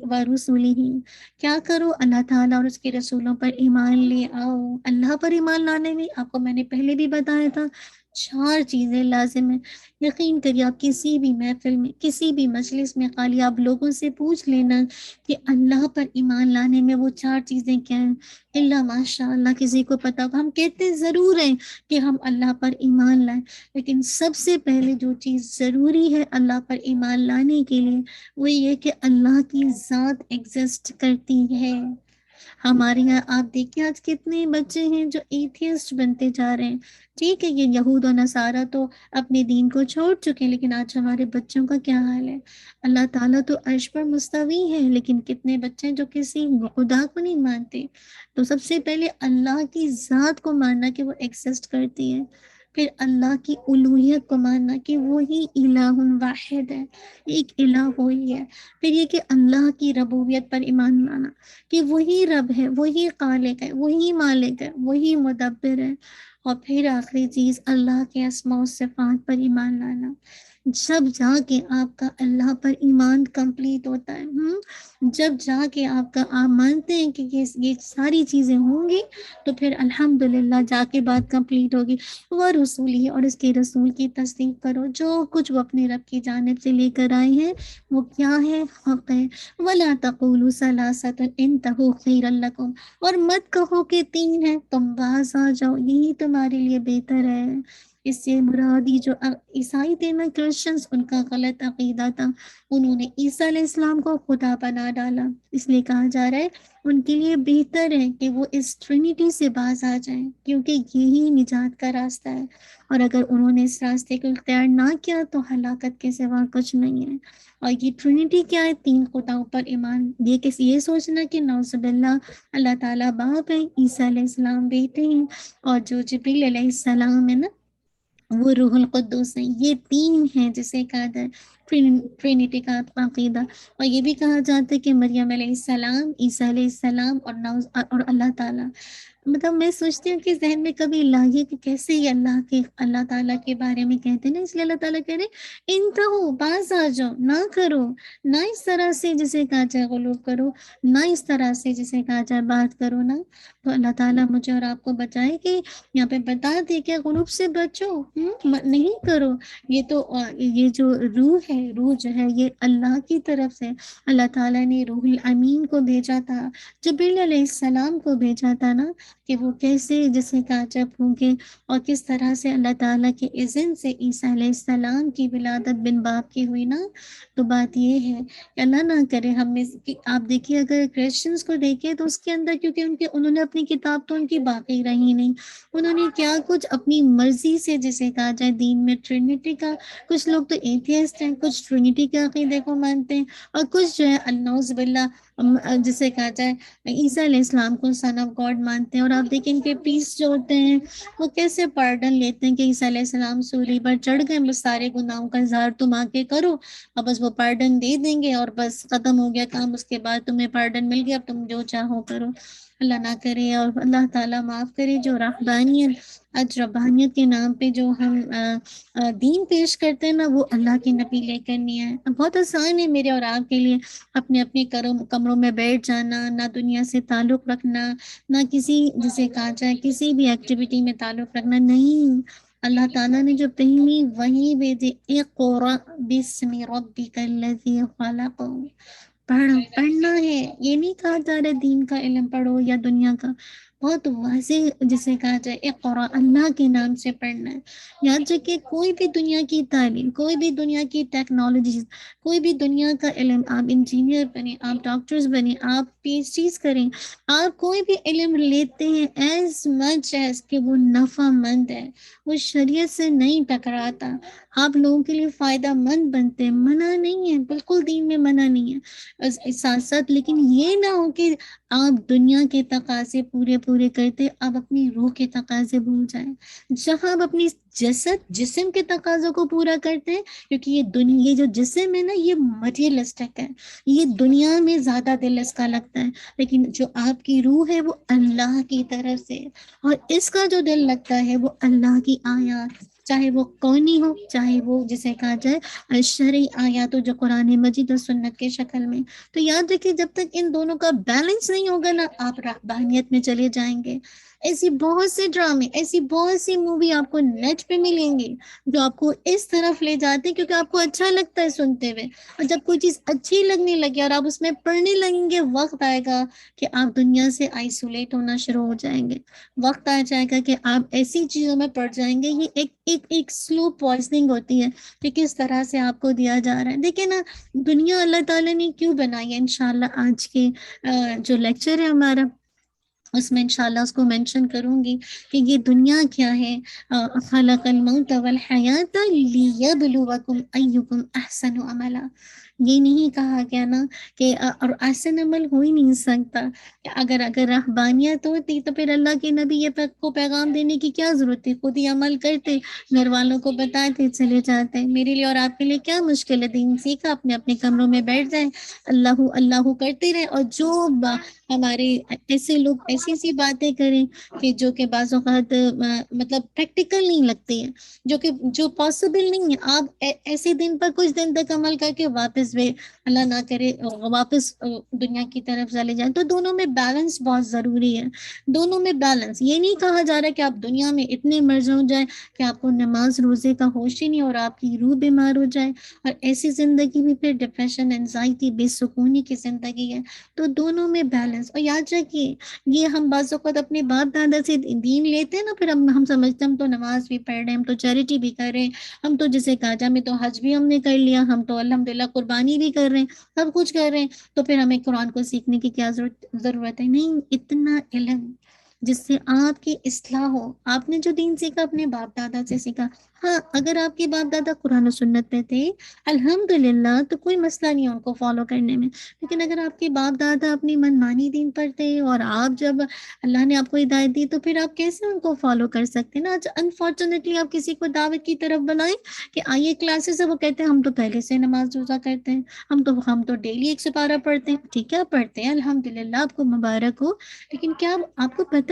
کیا کرو، اللہ تعالیٰ اور اس کے رسولوں پر ایمان لے آؤ۔ اللہ پر ایمان لانے میں آپ کو میں نے پہلے بھی بتایا تھا 4 چیزیں لازم ہیں۔ یقین کریے آپ کسی بھی محفل میں، کسی بھی مجلس میں، خالی آپ لوگوں سے پوچھ لینا کہ اللہ پر ایمان لانے میں وہ 4 چیزیں کیا ہیں، اللہ ماشاء اللہ کسی کو پتا ہوگا۔ ہم کہتے ضرور ہیں کہ ہم اللہ پر ایمان لائیں، لیکن سب سے پہلے جو چیز ضروری ہے اللہ پر ایمان لانے کے لیے وہ یہ کہ اللہ کی ذات ایگزسٹ کرتی ہے۔ ہمارے یہاں آپ دیکھیں آج کتنے بچے ہیں جو ایتھیسٹ بنتے جا رہے ہیں۔ ٹھیک ہے، یہ یہود و نصارہ تو اپنے دین کو چھوڑ چکے، لیکن آج ہمارے بچوں کا کیا حال ہے؟ اللہ تعالیٰ تو عرش پر مستوی ہے، لیکن کتنے بچے جو کسی خدا کو نہیں مانتے۔ تو سب سے پہلے اللہ کی ذات کو ماننا کہ وہ ایگزسٹ کرتی ہے، پھر اللہ کی الوہیت کو ماننا کہ وہی الہ واحد ہے، ایک الہ وہی ہے، پھر یہ کہ اللہ کی ربوبیت پر ایمان لانا کہ وہی رب ہے، وہی خالق ہے، وہی مالک ہے، وہی مدبر ہے، اور پھر آخری چیز اللہ کے اسماء و صفات پر ایمان لانا۔ جب جا کے آپ کا اللہ پر ایمان کمپلیٹ ہوتا ہے، جب جا کے آپ مانتے ہیں کہ یہ ساری چیزیں ہوں گی، تو پھر الحمدللہ جا کے بات کمپلیٹ ہوگی۔ وہ رسول ہی، اور اس کے رسول کی تصدیق کرو، جو کچھ وہ اپنے رب کی جانب سے لے کر آئے ہیں وہ کیا ہے، حق ہے۔ وَلَا تَقُولُوا ثَلَاثَةٌ انتَهُوا خَيْرًا لَكُمْ، اور مت کہو کہ 3 ہیں، تم باز آ جاؤ، یہی تمہارے لیے بہتر ہے۔ اس سے مرادی جو عیسائی تھے نا، کرسچنز، ان کا غلط عقیدہ تھا، انہوں نے عیسیٰ علیہ السلام کو خدا بنا ڈالا، اس لیے کہا جا رہا ہے ان کے لیے بہتر ہے کہ وہ اس ٹرینٹی سے باز آ جائیں، کیونکہ یہی نجات کا راستہ ہے، اور اگر انہوں نے اس راستے کو اختیار نہ کیا تو ہلاکت کے سوا کچھ نہیں ہے۔ اور یہ ٹرینٹی کیا ہے؟ 3 خداؤں پر ایمان، یہ سوچنا کہ نعوذ باللہ اللہ تعالیٰ باپ ہے، عیسیٰ علیہ السلام بیٹے ہیں، اور جو جبریل علیہ السلام ہے نا وہ روح القدس ہیں، یہ 3 ہیں جسے کہا جائے ٹرینٹی کا عقیدہ۔ اور یہ بھی کہا جاتا ہے کہ مریم علیہ السلام، عیسیٰ علیہ السلام اور اللہ تعالیٰ، مطلب میں سوچتی ہوں کہ ذہن میں کبھی لاگے کہ کیسے یہ اللہ تعالیٰ کے بارے میں کہتے ہیں نا، اس لیے اللہ تعالیٰ کہہ رہے انتہو، باز آ جاؤ، نہ کرو، نہ اس طرح سے جسے کہا جائے غلو کرو، نہ اس طرح سے جسے کہا جائے بات کرو نا۔ تو اللہ تعالیٰ مجھے اور آپ کو بچائے کہ یہاں پہ بتا دے کہ غلوب سے بچو، نہیں کرو۔ یہ جو روح ہے، روح جو ہے یہ اللہ کی طرف سے اللہ تعالیٰ نے روح الامین کو بھیجا تھا، جبریل علیہ السلام کو بھیجا تھا نا، کہ وہ کیسے جسے کاچا پھونکے، اور کس طرح سے اللہ تعالیٰ کے اذن سے عیسیٰ علیہ السلام کی ولادت بن باپ کی ہوئی نا۔ تو بات یہ ہے کہ اللہ نہ کرے ہم میں آپ دیکھیے اگر کرسچنس کو دیکھیں تو اس کے اندر، کیونکہ انہوں نے اپنی کتاب تو ان کی باقی رہی نہیں، انہوں نے کیا کچھ اپنی مرضی سے جسے کہا جائے دین میں ٹرینٹی کا، کچھ لوگ تو ایتھیسٹ ہیں، کچھ ٹرینٹی کے عقیدے کو مانتے ہیں، اور کچھ جو ہے نعوذ باللہ جسے کہا جائے عیسیٰ علیہ السلام کو سن آف گاڈ مانتے ہیں۔ اور آپ دیکھیں ان کے پیس جو ہوتے ہیں وہ کیسے پارڈن لیتے ہیں کہ عیسیٰ علیہ السلام سولی پر چڑھ گئے، بس سارے گناہوں کا اظہار تم آ کے کرو، اب بس وہ پارڈن دے دیں گے اور بس ختم ہو گیا کام، اس کے بعد تمہیں پارڈن مل گیا، اب تم جو چاہو کرو۔ اللہ نہ کرے، اور اللہ تعالیٰ معاف کرے جو ربانیت کے نام پہ جو ہم دین پیش کرتے ہیں نا، وہ اللہ کی نبی لے کر نہیں ہے۔ بہت آسان ہے میرے اور آپ کے لیے اپنے اپنے کمروں میں بیٹھ جانا، نہ دنیا سے تعلق رکھنا، نہ کسی جسے کہا جائے کسی بھی ایکٹیویٹی میں تعلق رکھنا، نہیں۔ اللہ تعالیٰ نے جو پہلی وحی بھیجی، اقرأ بسم ربک الذی خلق، پڑھنا ہے، یہ نہیں کہا جا رہا دین کا علم پڑھو یا دنیا کا، بہت واضح جسے کہا جائے اقرأ، اللہ کے نام سے پڑھنا ہے۔ یہاں تک کہ کوئی بھی دنیا کی تعلیم، کوئی بھی دنیا کی ٹیکنالوجیز، کوئی بھی دنیا کا علم، آپ انجینئر بنیں، آپ ڈاکٹرز بنیں، آپ پی ایچ ڈیز کریں، آپ کوئی بھی علم لیتے ہیں ایز مچ ایز کہ وہ نفع مند ہے، وہ شریعت سے نہیں ٹکراتا، آپ لوگوں کے لیے فائدہ مند بنتے ہیں، منع نہیں ہے، بالکل دین میں منع نہیں ہے، ساتھ ساتھ لیکن یہ نہ ہو کہ آپ دنیا کے تقاضے پورے پورے کرتے آپ اپنی روح کے تقاضے بھول جائیں. جہاں آپ اپنی جسم کے تقاضوں کو پورا کرتے ہیں، کیونکہ یہ جو جسم ہے نا یہ مٹیریلسٹک ہے، یہ دنیا میں زیادہ دل اس کا لگتا ہے، لیکن جو آپ کی روح ہے وہ اللہ کی طرف سے، اور اس کا جو دل لگتا ہے وہ اللہ کی آیات، چاہے وہ کونی ہو چاہے وہ جسے کہا جائے شرعی آیات ہو جو قرآن مجید اور سنت کے شکل میں. تو یاد رکھیے جب تک ان دونوں کا بیلنس نہیں ہوگا نا آپ رہبانیت میں چلے جائیں گے. ایسی بہت سے ڈرامے، ایسی بہت سی مووی آپ کو نیٹ پہ ملیں گی جو آپ کو اس طرف لے جاتے ہیں کیونکہ آپ کو اچھا لگتا ہے سنتے ہوئے، اور جب کوئی چیز اچھی لگنے لگے اور آپ اس میں پڑھنے لگیں گے وقت آئے گا کہ آپ دنیا سے آئسولیٹ ہونا شروع ہو جائیں گے. وقت آ جائے گا کہ آپ ایسی چیزوں میں پڑ جائیں گے. یہ ایک سلو پوائزننگ ہوتی ہے کہ کس طرح سے آپ کو دیا جا رہا ہے. دیکھیں نا دنیا اللہ تعالیٰ نے کیوں بنائی ہے. انشاءاللہ آج کے جو لیکچر ہے ہمارا اس میں انشاءاللہ اس کو مینشن کروں گی کہ یہ دنیا کیا ہے. خلق الموت والحیات لیبلوکم ایکم احسن عملا. یہ نہیں کہا گیا نا کہ اور احسن عمل ہو ہی نہیں سکتا. اگر رہبانیت ہوتی تو پھر اللہ کے نبی یہ کو پیغام دینے کی کیا ضرورت تھی، خود ہی عمل کرتے، گھر والوں کو بتاتے چلے جاتے. میرے لیے اور آپ کے لیے کیا مشکل ہے، دین سیکھا اپنے اپنے کمروں میں بیٹھ جائیں، اللہ اللہ کرتے رہیں، اور جو ہمارے ایسے لوگ ایسی ایسی باتیں کریں کہ جو کہ بعض اوقات مطلب پریکٹیکل نہیں لگتی ہیں، جو پاسبل نہیں ہے. آپ ایسے دن پر کچھ دن تک عمل کر کے واپس اللہ نہ کرے واپس دنیا کی طرف چلے جائیں. تو دونوں میں بیلنس بہت ضروری ہے. دونوں میں بیلنس، یہ نہیں کہا جا رہا کہ آپ دنیا میں اتنے مرض ہو جائیں کہ آپ کو نماز روزے کا ہوش ہی نہیں اور آپ کی روح بیمار ہو جائے، اور ایسی زندگی بھی پھر ڈپریشن، انزائٹی، بے سکونی کی زندگی ہے. تو دونوں میں بیلنس. اور یاد رکھیے یہ ہم بعض اوقات اپنے باپ دادا سے دین لیتے ہیں نا، پھر ہم سمجھتے ہیں ہم تو نماز بھی پڑھ رہے ہیں، ہم تو چیریٹی بھی کر رہے ہیں، ہم تو جسے کہا جائے ہمیں تو حج بھی ہم نے کر لیا، ہم تو الحمدللہ قربانی بھی کر رہے ہیں، سب کچھ کر رہے ہیں، تو پھر ہمیں قرآن کو سیکھنے کی کیا ضرورت ہے. نہیں، اتنا علم جس سے آپ کی اصلاح ہو. آپ نے جو دین سیکھا اپنے باپ دادا سے سیکھا. ہاں اگر آپ کے باپ دادا قرآن و سنت پہ تھے الحمدللہ تو کوئی مسئلہ نہیں ہے ان کو فالو کرنے میں، لیکن اگر آپ کے باپ دادا اپنی منمانی دین پر تھے اور آپ جب اللہ نے آپ کو ہدایت دی تو پھر آپ کیسے ان کو فالو کر سکتے ہیں نا. انفارچونیٹلی آپ کسی کو دعوت کی طرف بلائیں کہ آئیے کلاسز ہے، وہ کہتے ہیں ہم تو پہلے سے نماز روزہ کرتے ہیں، ہم تو ڈیلی ایک سپارہ پڑھتے ہیں. ٹھیک ہے آپ پڑھتے ہیں الحمدللہ، آپ کو مبارک ہو، لیکن کیا آپ کو پتہ ہے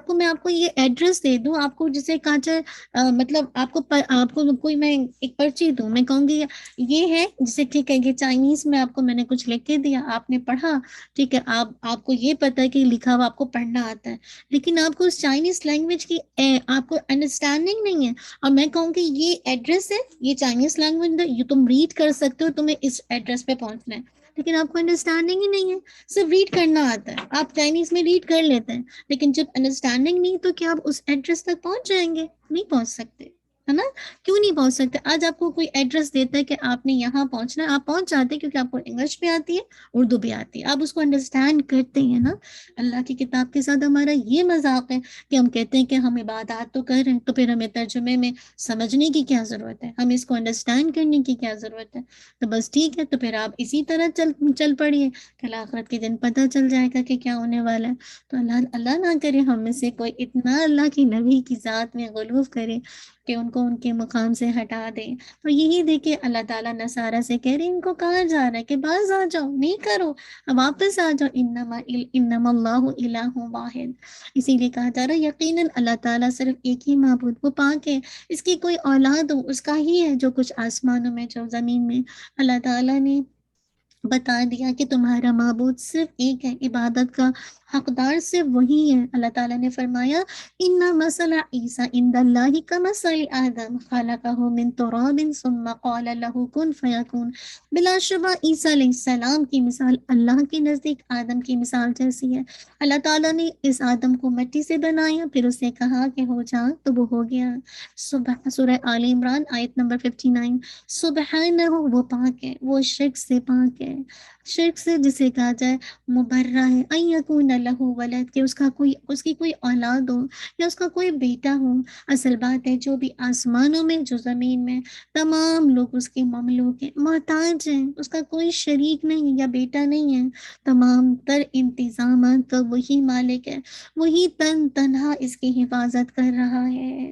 میں آپ کو یہ ایڈریس دے دوں، آپ کو جسے کہا جائے مطلب آپ کو کوئی میں ایک پرچی دوں، میں کہوں گی یہ ہے جسے ٹھیک ہے یہ چائنیز میں آپ کو میں نے کچھ لکھ کے دیا، آپ نے پڑھا، ٹھیک ہے آپ کو یہ پتہ ہے کہ لکھا ہوا آپ کو پڑھنا آتا ہے، لیکن آپ کو اس چائنیز لینگویج کی آپ کو انڈرسٹینڈنگ نہیں ہے، اور میں کہوں کہ یہ ایڈریس ہے، یہ چائنیز لینگویج ہے، یہ تم ریڈ کر سکتے ہو، تمہیں اس ایڈریس پہ پہنچنا ہے، لیکن آپ کو انڈرسٹینڈنگ ہی نہیں ہے، صرف ریڈ کرنا آتا ہے، آپ چائنیز میں ریڈ کر لیتے ہیں، لیکن جب انڈرسٹینڈنگ نہیں تو کیا آپ اس ایڈریس تک پہنچ جائیں گے؟ نہیں پہنچ سکتے، ہے نا. کیوں نہیں پہنچ سکتے؟ آج آپ کو کوئی ایڈریس دیتا ہے کہ آپ نے یہاں پہنچنا ہے، آپ پہنچ جاتے ہیں کیونکہ آپ کو انگلش بھی آتی ہے، اردو بھی آتی ہے، آپ اس کو انڈرسٹینڈ کرتے ہیں نا. اللہ کی کتاب کے ساتھ ہمارا یہ مذاق ہے کہ ہم کہتے ہیں کہ ہم عبادات تو کر رہے ہیں، تو پھر ہمیں ترجمے میں سمجھنے کی کیا ضرورت ہے، ہمیں اس کو انڈرسٹینڈ کرنے کی کیا ضرورت ہے. تو بس ٹھیک ہے، تو پھر آپ اسی طرح چل پڑیے، کل آخرت کے دن پتہ چل جائے گا کہ کیا ہونے والا ہے. تو اللہ نہ کرے ہم میں سے کوئی اتنا اللہ کی نبی کی ذات میں غلو کرے کہ ان کو ان کے مقام سے ہٹا دے. تو یہی دیکھیں اللہ تعالیٰ نصارہ سے کہہ رہے ان کو کہا جا رہا ہے کہ باز آ جاؤ، نہیں کرو، واپس آ جاؤ، انما اللہ الہ واحد. اسی لیے کہا جا رہا ہے یقیناً اللہ تعالیٰ صرف ایک ہی معبود، وہ پاک ہے، اس کی کوئی اولاد ہو اس کا ہی ہے جو کچھ آسمانوں میں جو زمین میں. اللہ تعالیٰ نے بتا دیا کہ تمہارا معبود صرف ایک ہے، عبادت کا حقدار صرف وہی ہے. اللہ تعالیٰ نے فرمایا ان مثل عیسیٰ عند اللہ کمثل آدم خلقہ من تراب ثم قال له کن فیکون. بلا شبہ عیسیٰ علیہ السلام کی مثال اللہ کے نزدیک آدم کی مثال جیسی ہے. اللہ تعالیٰ نے اس آدم کو مٹی سے بنایا، پھر اسے کہا کہ ہو جا تو وہ ہو گیا. سورہ آل عمران آیت نمبر 59. سبحانہ، وہ پاک ہے، وہ شرک سے پاک ہے. شرک سے جسے کہا جائے مبرہ ہے، ان یکون لہ ولد، کہ اس کی کوئی اولاد ہو یا اس کا کوئی بیٹا ہو۔ اصل بات ہے جو بھی آسمانوں میں جو زمین میں تمام لوگ اس کے مملوک ہیں، محتاج ہیں، اس کا کوئی شریک نہیں ہے یا بیٹا نہیں ہے، تمام تر انتظامات کا وہی مالک ہے، وہی تنہا اس کی حفاظت کر رہا ہے۔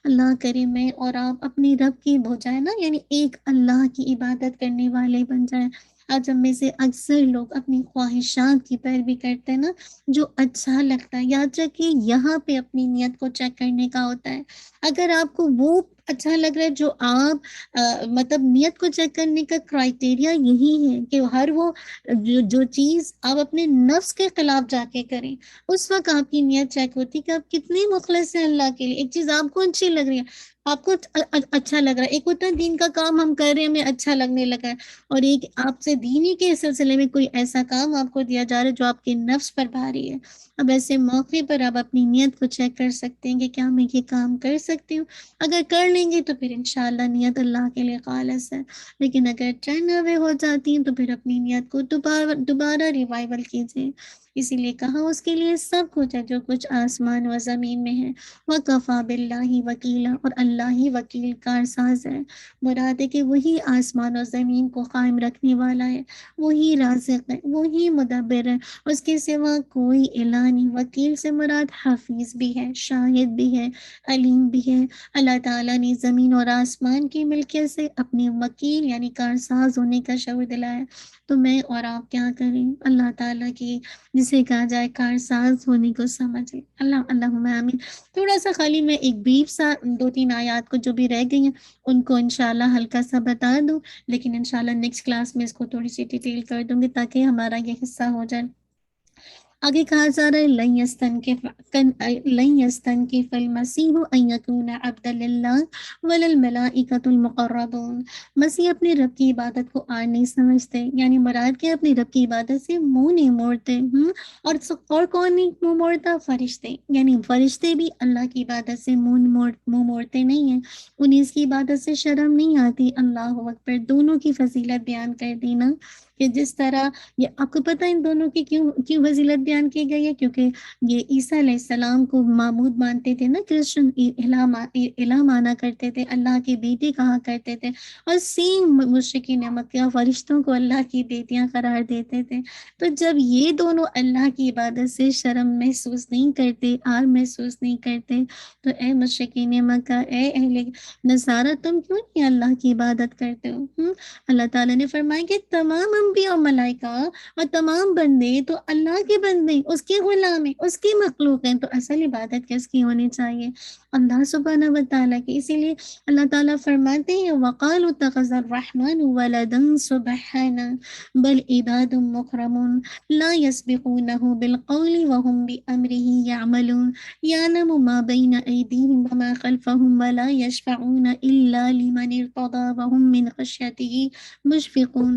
اللہ کرے میں اور آپ اپنی رب کی ہو جائے نا، یعنی ایک اللہ کی عبادت کرنے والے بن جائیں۔ آج ہم میں سے اکثر لوگ اپنی خواہشات کی پیروی کرتے ہیں نا، جو اچھا لگتا ہے۔ یاد رکھیے یہاں پہ اپنی نیت کو چیک کرنے کا ہوتا ہے۔ اگر آپ کو وہ اچھا لگ رہا ہے جو آپ مطلب نیت کو چیک کرنے کا کرائٹیریا یہی ہے کہ ہر وہ جو چیز آپ اپنے نفس کے خلاف جا کے کریں، اس وقت آپ کی نیت چیک ہوتی کہ آپ کتنے مخلص ہیں اللہ کے لیے۔ ایک چیز آپ کو اچھی لگ رہی ہے، آپ کو اچھا لگ رہا ہے، ایک ہوتا ہے دین کا کام ہم کر رہے ہیں ہمیں اچھا لگنے لگا ہے، اور ایک آپ سے دینی کے سلسلے میں کوئی ایسا کام آپ کو دیا جا رہا ہے جو آپ کے نفس پر بھاری ہے۔ اب ایسے موقع پر آپ اپنی نیت کو چیک کر سکتے ہیں کہ کیا میں یہ کام کر سکتی ہوں۔ اگر کر لیں گے تو پھر انشاءاللہ نیت اللہ کے لیے خالص ہے، لیکن اگر ٹرن اوے ہو جاتی ہیں تو پھر اپنی نیت کو دوبارہ ریوائول کیجیے۔ اسی لیے کہا اس کے لیے سب کچھ ہے جو کچھ آسمان و زمین میں ہے، وَكَفَى بِاللَّهِ وَكِيلًا، اور اللہ ہی وکیل کارساز ہے۔ مراد ہے کہ وہی آسمان و زمین کو قائم رکھنے والا ہے، وہی رازق ہے، وہی مدبر ہے، اس کے سوا کوئی الہ نہیں۔ وکیل سے مراد حفیظ بھی ہے، شاہد بھی ہے، علیم بھی ہے۔ اللہ تعالیٰ نے زمین اور آسمان کی ملکیت سے اپنے وکیل یعنی کارساز ہونے کا شعور دلایا، تو میں اور آپ کیا کریں؟ اللہ تعالیٰ کی جسے کہا جائے کارساز ہونے کو سمجھیں۔ اللہم آمین۔ تھوڑا سا خالی میں ایک بریف سا 2-3 آیات کو جو بھی رہ گئی ہیں ان کو انشاءاللہ ہلکا سا بتا دوں، لیکن انشاءاللہ نیکسٹ کلاس میں اس کو تھوڑی سی ڈیٹیل کر دوں گی تاکہ ہمارا یہ حصہ ہو جائے۔ آگے کہا جا رہا ہے لن يستنكف المسیح ان یکون عبدا للہ وللملائکۃ المقربون۔ مسیح اپنے رب کی عبادت کو آر نہیں سمجھتے، یعنی مراد کے اپنے رب کی عبادت سے منہ نہیں موڑتے۔ اور کون نہیں منہ موڑتا؟ فرشتے، یعنی فرشتے بھی اللہ کی عبادت سے منہ موڑتے نہیں ہیں، انہیں اس کی عبادت سے شرم نہیں آتی۔ اللہ اکبر، دونوں کی فضیلت بیان کر دی نا، کہ جس طرح یہ آپ کو پتہ ان دونوں کی کیوں فضیلت بیان کی گئی ہے، کیونکہ یہ عیسیٰ علیہ السلام کو معبود مانتے تھے نا، کرسچن الہ مانا کرتے تھے، اللہ کے بیٹے کہا کرتے تھے، اور سیم مشرکین مکہ فرشتوں کو اللہ کی بیٹیاں قرار دیتے تھے۔ تو جب یہ دونوں اللہ کی عبادت سے شرم محسوس نہیں کرتے، آر محسوس نہیں کرتے، تو اے مشرکین مکہ، اے اہل نصارہ، تم کیوں نہیں اللہ کی عبادت کرتے ہو؟ اللہ تعالیٰ نے فرمایا کہ تمام انبیاء اور ملائکہ اور تمام بندے تو اللہ کے بندے، اس کے غلام ہیں، اس کی مخلوق ہیں، تو اصل عبادت کس کی ہونی چاہیے؟ اللہ سبحانہ و تعالیٰ کی۔ اسی لیے اللہ تعالیٰ فرماتے ہیں وَقَالُوا اتَّخَذَ الرَّحْمَنُ وَلَدًا سُبْحَانَهُ بَلْ عِبَادٌ مُّكْرَمُونَ لَا يَسْبِقُونَهُ بِالْقَوْلِ وَهُمْ بِأَمْرِهِ يَعْمَلُونَ يَعْلَمُ مَا بَيْنَ أَيْدِيهِمْ وَمَا خَلْفَهُمْ وَلَا يَشْفَعُونَ إِلَّا لِمَنِ ارْتَضَىٰ وَهُمْ مِنْ خَشْيَتِهِ مشفقون۔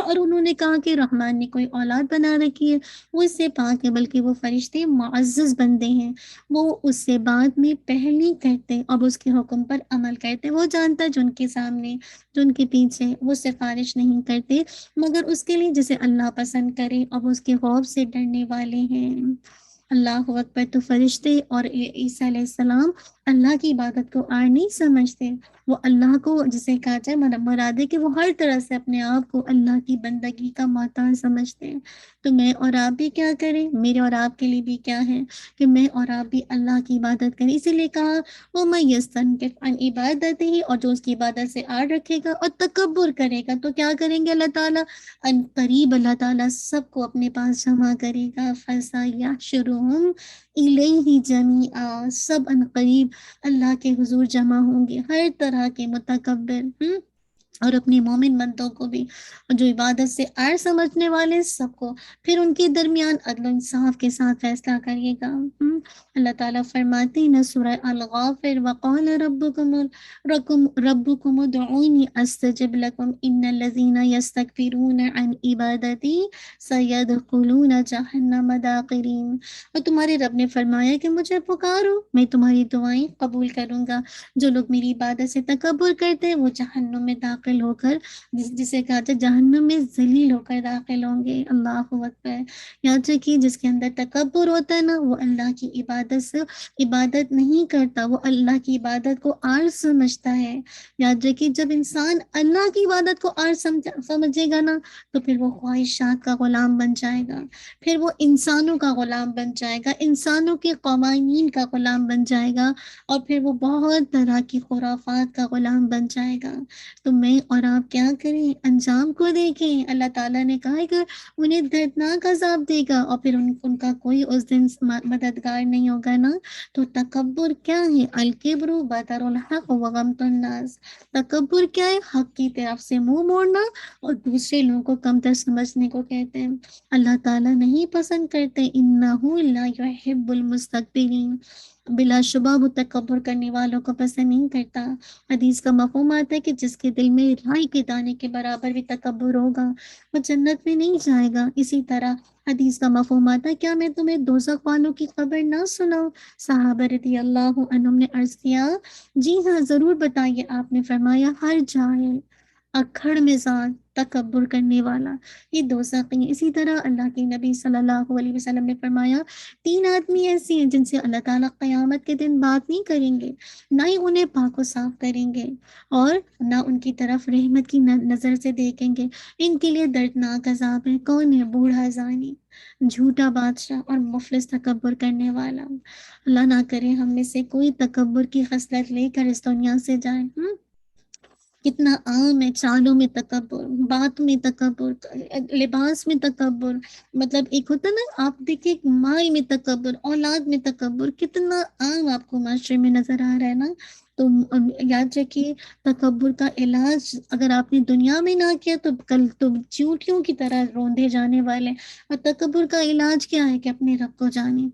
اور انہوں نے کہا کہ رحمان نے کوئی اولاد بنا رکھی ہے، وہ اس سے پاک ہے، بلکہ وہ فرشتے معزز بندے ہیں، وہ اس سے بعد میں پہلی کرتے اور اس کے حکم پر عمل کرتے۔ وہ جانتا ہے جو ان کے سامنے، جو ان کے پیچھے، وہ سفارش نہیں کرتے مگر اس کے لیے جسے اللہ پسند کرے، اور وہ اس کے خوف سے ڈرنے والے ہیں۔ اللہ اکبر۔ تو فرشتے اور عیسیٰ علیہ السلام اللہ کی عبادت کو آر نہیں سمجھتے، وہ اللہ کو جسے کہا جائے مراد ہے کہ وہ ہر طرح سے اپنے آپ کو اللہ کی بندگی کا محتاج سمجھتے ہیں۔ تو میں اور آپ بھی کیا کریں؟ میرے اور آپ کے لیے بھی کیا ہے کہ میں اور آپ بھی اللہ کی عبادت کریں۔ اسی لیے کہا وَمَن يَسْتَنكِفْ عَنْ عِبَادَتِهِ، اور جو اس کی عبادت سے آڑ رکھے گا اور تکبر کرے گا تو کیا کریں گے اللہ تعالیٰ؟ ان قریب اللہ تعالیٰ سب کو اپنے پاس جمع کرے گا، فَسَيَحْشُرُهُمْ إِلَيْهِ جَمِيعًا، سب ان قریب اللہ کے حضور جمع ہوں گے، ہر طرح کے متکبر اور اپنے مومن بندوں کو بھی، اور جو عبادت سے آر سمجھنے والے سب کو، پھر ان کے درمیان عدل و انصاف کے ساتھ فیصلہ کریے گا۔ اللہ تعالیٰ فرماتے ہیں سورہ الغافر وقال ربکم ادعونی استجب لکم ان الذین یستکبرون عن عبادتی سیدخلون جہنم داخرین۔ اور تمہارے رب نے فرمایا کہ مجھے پکارو، میں تمہاری دعائیں قبول کروں گا، جو لوگ میری عبادت سے تکبر کرتے ہیں وہ جہنم میں داخل داخل ہو کر جسے کہا جائے جہنم میں ذلیل ہو کر داخل ہوں گے. اللہ اکبر. یاد رکھیے جس کے اندر تکبر ہوتا ہے نا وہ اللہ کی عبادت نہیں کرتا، وہ اللہ کی عبادت کو عارض سمجھتا ہے. یاد رکھیے جب انسان اللہ کی عبادت کو عارض سمجھے گا نا تو پھر وہ خواہشات کا غلام بن جائے گا، پھر وہ انسانوں کا غلام بن جائے گا، انسانوں کے قوانین کا غلام بن جائے گا، اور پھر وہ بہت طرح کی خرافات کا غلام بن جائے گا. تو میں اور آپ کیا کریں؟ انجام کو دیکھیں. اللہ تعالیٰ نے کہا کہ انہیں دردناک عذاب دے گا اور پھر ان کا کوئی اس دن مددگار نہیں ہوگا نا. تو تکبر کیا ہے؟ الکبر بطر الحق وغمط الناس. تکبر کیا ہے؟ حق کی طرف سے منہ موڑنا اور دوسرے لوگوں کو کمتر سمجھنے کو کہتے ہیں. اللہ تعالیٰ نہیں پسند کرتے. انہ لا یحب المستکبرین. بلا شبہ وہ تکبر کرنے والوں کو پسند نہیں کرتا. حدیث کا مفہوم آتا ہے کہ جس کے دل میں رائی کے دانے کے برابر بھی تکبر ہوگا وہ جنت میں نہیں جائے گا. اسی طرح حدیث کا مفہوم آتا ہے کیا میں تمہیں دوزخ والوں کی خبر نہ سناؤں؟ صحابہ رضی اللہ عنہم نے عرض کیا جی ہاں ضرور بتائیے. آپ نے فرمایا ہر جاہل، اکھڑ مزاج، تکبر کرنے والا یہ دوزخی ہیں. اسی طرح اللہ کے نبی صلی اللہ علیہ وسلم نے فرمایا 3 آدمی ایسے ہیں جن سے اللہ تعالیٰ قیامت کے دن بات نہیں کریں گے، نہ ہی انہیں پاک و صاف کریں گے اور نہ ان کی طرف رحمت کی نظر سے دیکھیں گے. ان کے لیے دردناک عذاب ہے. کون ہے؟ بوڑھا زانی، جھوٹا بادشاہ اور مفلس تکبر کرنے والا. اللہ نہ کرے ہم میں سے کوئی تکبر کی خصلت لے کر اس دنیا سے جائے. کتنا عام ہے، چالوں میں تکبر، بات میں تکبر، لباس میں تکبر. مطلب ایک ہوتا نا آپ دیکھیں مال میں تکبر، اولاد میں تکبر، کتنا عام آپ کو معاشرے میں نظر آ رہا ہے نا. تو یاد رکھیے تکبر کا علاج اگر آپ نے دنیا میں نہ کیا تو کل تو چیونٹیوں کی طرح روندے جانے والے. اور تکبر کا علاج کیا ہے کہ اپنے رب کو جانیں،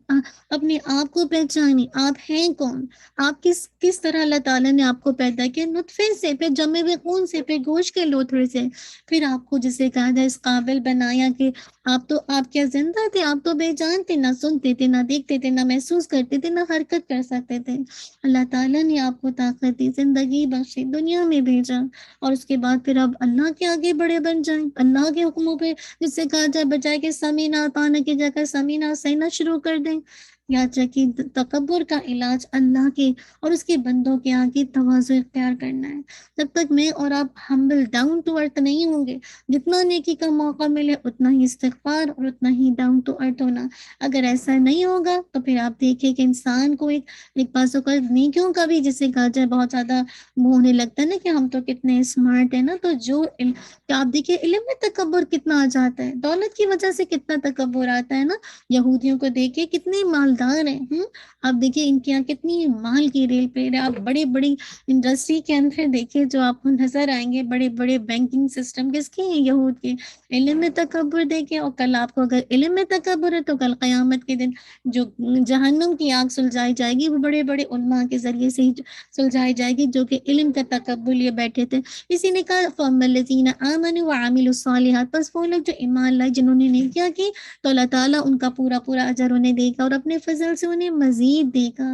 اپنے آپ کو پہچانیں. آپ ہیں کون؟ آپ کس طرح اللہ تعالیٰ نے آپ کو پیدا کیا؟ نطفے سے، پھر جمے ہوئے خون سے، پھر گوشت کے لوتھڑے سے، پھر آپ کو جسے کہا جائے اس قابل بنایا کہ آپ کیا زندہ تھے؟ آپ تو بے جان تھے، نہ سنتے تھے، نہ دیکھتے تھے، نہ محسوس کرتے تھے، نہ حرکت کر سکتے تھے. اللہ تعالیٰ نے آپ کو طاقت دی، زندگی بخشی، دنیا میں بھیجا، اور اس کے بعد پھر اب اللہ کے آگے بڑے بن جائیں، اللہ کے حکموں پہ جس سے کہا جائے بجائے کہ سمینا اطعنا کی جگہ سمینا سہنا شروع کر دیں. یاد رکھیے تکبر کا علاج اللہ کے اور اس کے بندوں کے آگے تواضع اختیار کرنا ہے. جب تک میں اور آپ ہمبل ڈاؤن ٹو ارتھ نہیں ہوں گے، جتنا نیکی کا موقع ملے اتنا ہی استغفار اور اتنا ہی ڈاؤن ٹو ارتھ ہونا. اگر ایسا نہیں ہوگا تو پھر آپ دیکھیں کہ انسان کو ایک بازو کا نیکیوں کا بھی جسے کہا جائے بہت زیادہ منہ ہونے لگتا ہے نا کہ ہم تو کتنے اسمارٹ ہیں نا. تو آپ دیکھیں علم میں تکبر کتنا آ جاتا ہے، دولت کی وجہ سے کتنا تکبر آتا ہے نا. یہودیوں کو دیکھیں کتنے مالدار ہیں، آپ دیکھیں ان کے یہاں کتنی مال کی ریل پیڑ ہے. آپ بڑی بڑی انڈسٹری کے اندر دیکھیں جو آپ کو نظر آئیں گے، بڑے بڑے بینکنگ سسٹم کس کے ہیں؟ یہود کے. علم میں تکبر دیکھیں، اور کل آپ کو اگر علم میں تکبر ہے تو کل قیامت کے دن جو جہنم کی آگ سلجھائی جائے گی وہ بڑے بڑے علماء کے ذریعے سے ہی سلجھائی جائے گی جو کہ علم کا تکبر لیے بیٹھے تھے. اسی نے کہا فَأَمَّا الَّذِينَ آمَنُوا وَعَمِلُوا الصَّالِحَاتِ، بس وہ لوگ جو ایمان لائے جنہوں نے نیکیاں کی تو اللہ تعالیٰ ان کا پورا اجر انہیں دے گا اور اپنے فضل سے انہیں مزید دے گا.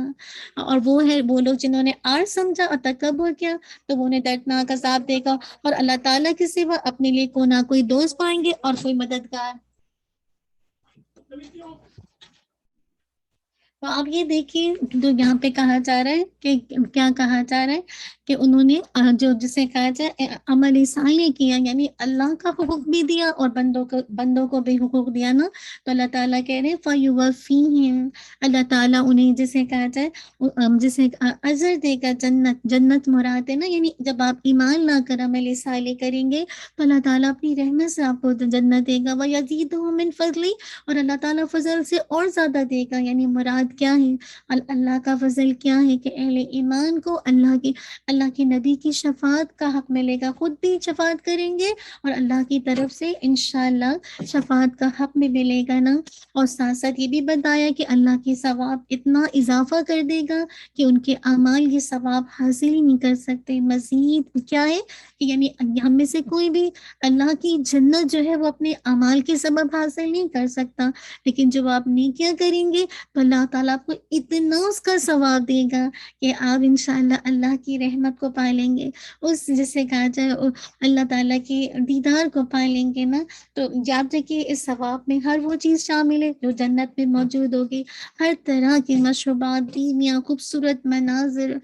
اور وہ ہے وہ لوگ جنہوں نے عار سمجھا اور تکبر کیا تو وہ انہیں دردناک عذاب دے گا، اور اللہ تعالیٰ کے سوا اپنے لیے نہ کوئی دوست پائیں گے اور کوئی مددگار. تو آپ یہ دیکھیے جو یہاں پہ کہا جا رہا ہے کہ کیا کہا جا رہا ہے کہ انہوں نے جو جسے کہا جائے عمل صالح کیا، یعنی اللہ کا حقوق بھی دیا اور بندوں کو بھی حقوق دیا نا. تو اللہ تعالیٰ کہہ رہے ہیں فَيُوَفِّيهِمْ، اللہ تعالیٰ انہیں جسے کہا جائے جسے اجر دے گا. جنت مراد ہے نا، یعنی جب آپ ایمان لا کر عمل صالح کریں گے تو اللہ تعالیٰ اپنی رحمت سے آپ کو جنت دے گا. وَيَزِيدُهُم مِّن فَضْلِهِ، اور اللہ تعالیٰ فضل سے اور زیادہ دے گا. یعنی مراد کیا ہے؟ اللہ کا فضل کیا ہے کہ اہل ایمان کو اللہ کے نبی کی شفاعت کا حق ملے گا. خود بھی شفاعت کریں گے اور اللہ کی طرف سے انشاءاللہ شفاعت کا حق بھی ملے گا نا. اور ساتھ ساتھ یہ بھی بتایا کہ اللہ کی ثواب اتنا اضافہ کر دے گا کہ ان کے اعمال یہ ثواب حاصل ہی نہیں کر سکتے. مزید کیا ہے کہ یعنی ہم میں سے کوئی بھی اللہ کی جنت جو ہے وہ اپنے اعمال کے سبب حاصل نہیں کر سکتا، لیکن جب آپ نیکیاں کریں گے تو اللہ تعالیٰ تعالیٰ آپ کو اتنا اس کا ثواب دے گا کہ آپ انشاءاللہ اللہ کی رحمت کو پا لیں گے، اس جسے کہا جائے اللہ تعالیٰ کی دیدار کو پا لیں گے نا۔ تو یاد رکھیے اس ثواب میں ہر وہ چیز شامل ہے جو جنت میں موجود ہوگی، ہر طرح کی مشروبات، بیویاں، خوبصورت مناظر،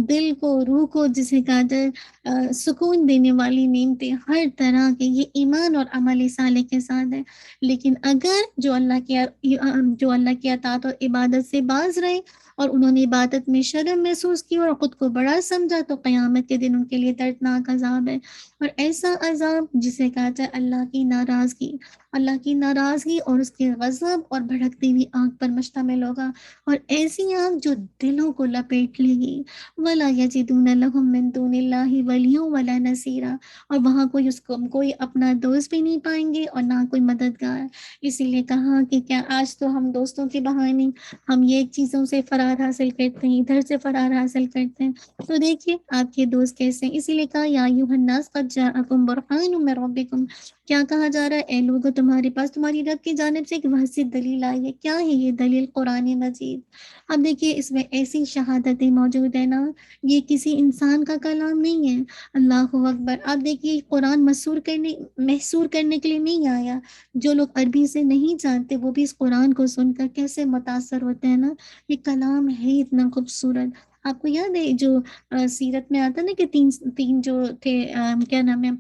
دل کو، روح کو جسے کہا جائے سکون دینے والی نعمتیں، ہر طرح کے، یہ ایمان اور عمل صالح کے ساتھ ہے۔ لیکن اگر جو اللہ کی اطاعت اور عبادت سے باز رہے اور انہوں نے عبادت میں شرم محسوس کی اور خود کو بڑا سمجھا، تو قیامت کے دن ان کے لیے دردناک عذاب ہے، اور ایسا عذاب جسے کہا جائے اللہ کی ناراضگی اور اس کے غضب اور بھڑکتی ہوئی آگ پر مشتمل ہوگا، اور ایسی آگ جو دلوں کو لپیٹ لے گی۔ وَلَا يَجِدُونَ لَهُم مِّن دُونِ اللَّهِ وَلِيًّا وَلَا نَصِيرًا، اور وہاں کوئی اپنا دوست بھی نہیں پائیں گے اور نہ کوئی مددگار۔ اسی لیے کہا کہ کیا آج تو ہم دوستوں کے بہانے ہم یہ چیزوں سے فرار حاصل کرتے ہیں، ادھر سے فرار حاصل کرتے ہیں، تو دیکھیے آپ کے دوست کیسے ہیں۔ اسی لیے کہا یا ایھا الناس قد جاءکم برہان من ربکم، کیا کہا جا رہا ہے؟ اے لوگوں، تمہارے پاس تمہاری رب کی جانب سے ایک واضح دلیل آئی ہے۔ کیا ہے یہ دلیل؟ قرآن مجید۔ اب دیکھیے اس میں ایسی شہادتیں موجود ہیں نا، یہ کسی انسان کا کلام نہیں ہے۔ اللہ اکبر۔ اب دیکھیے قرآن محصور کرنے کے لیے نہیں آیا، جو لوگ عربی سے نہیں جانتے وہ بھی اس قرآن کو سن کر کیسے متاثر ہوتے ہیں نا، یہ کلام ہے اتنا خوبصورت۔ آپ کو یاد ہے جو سیرت میں آتا نا کہ تین جو تھے، کیا نام ہے،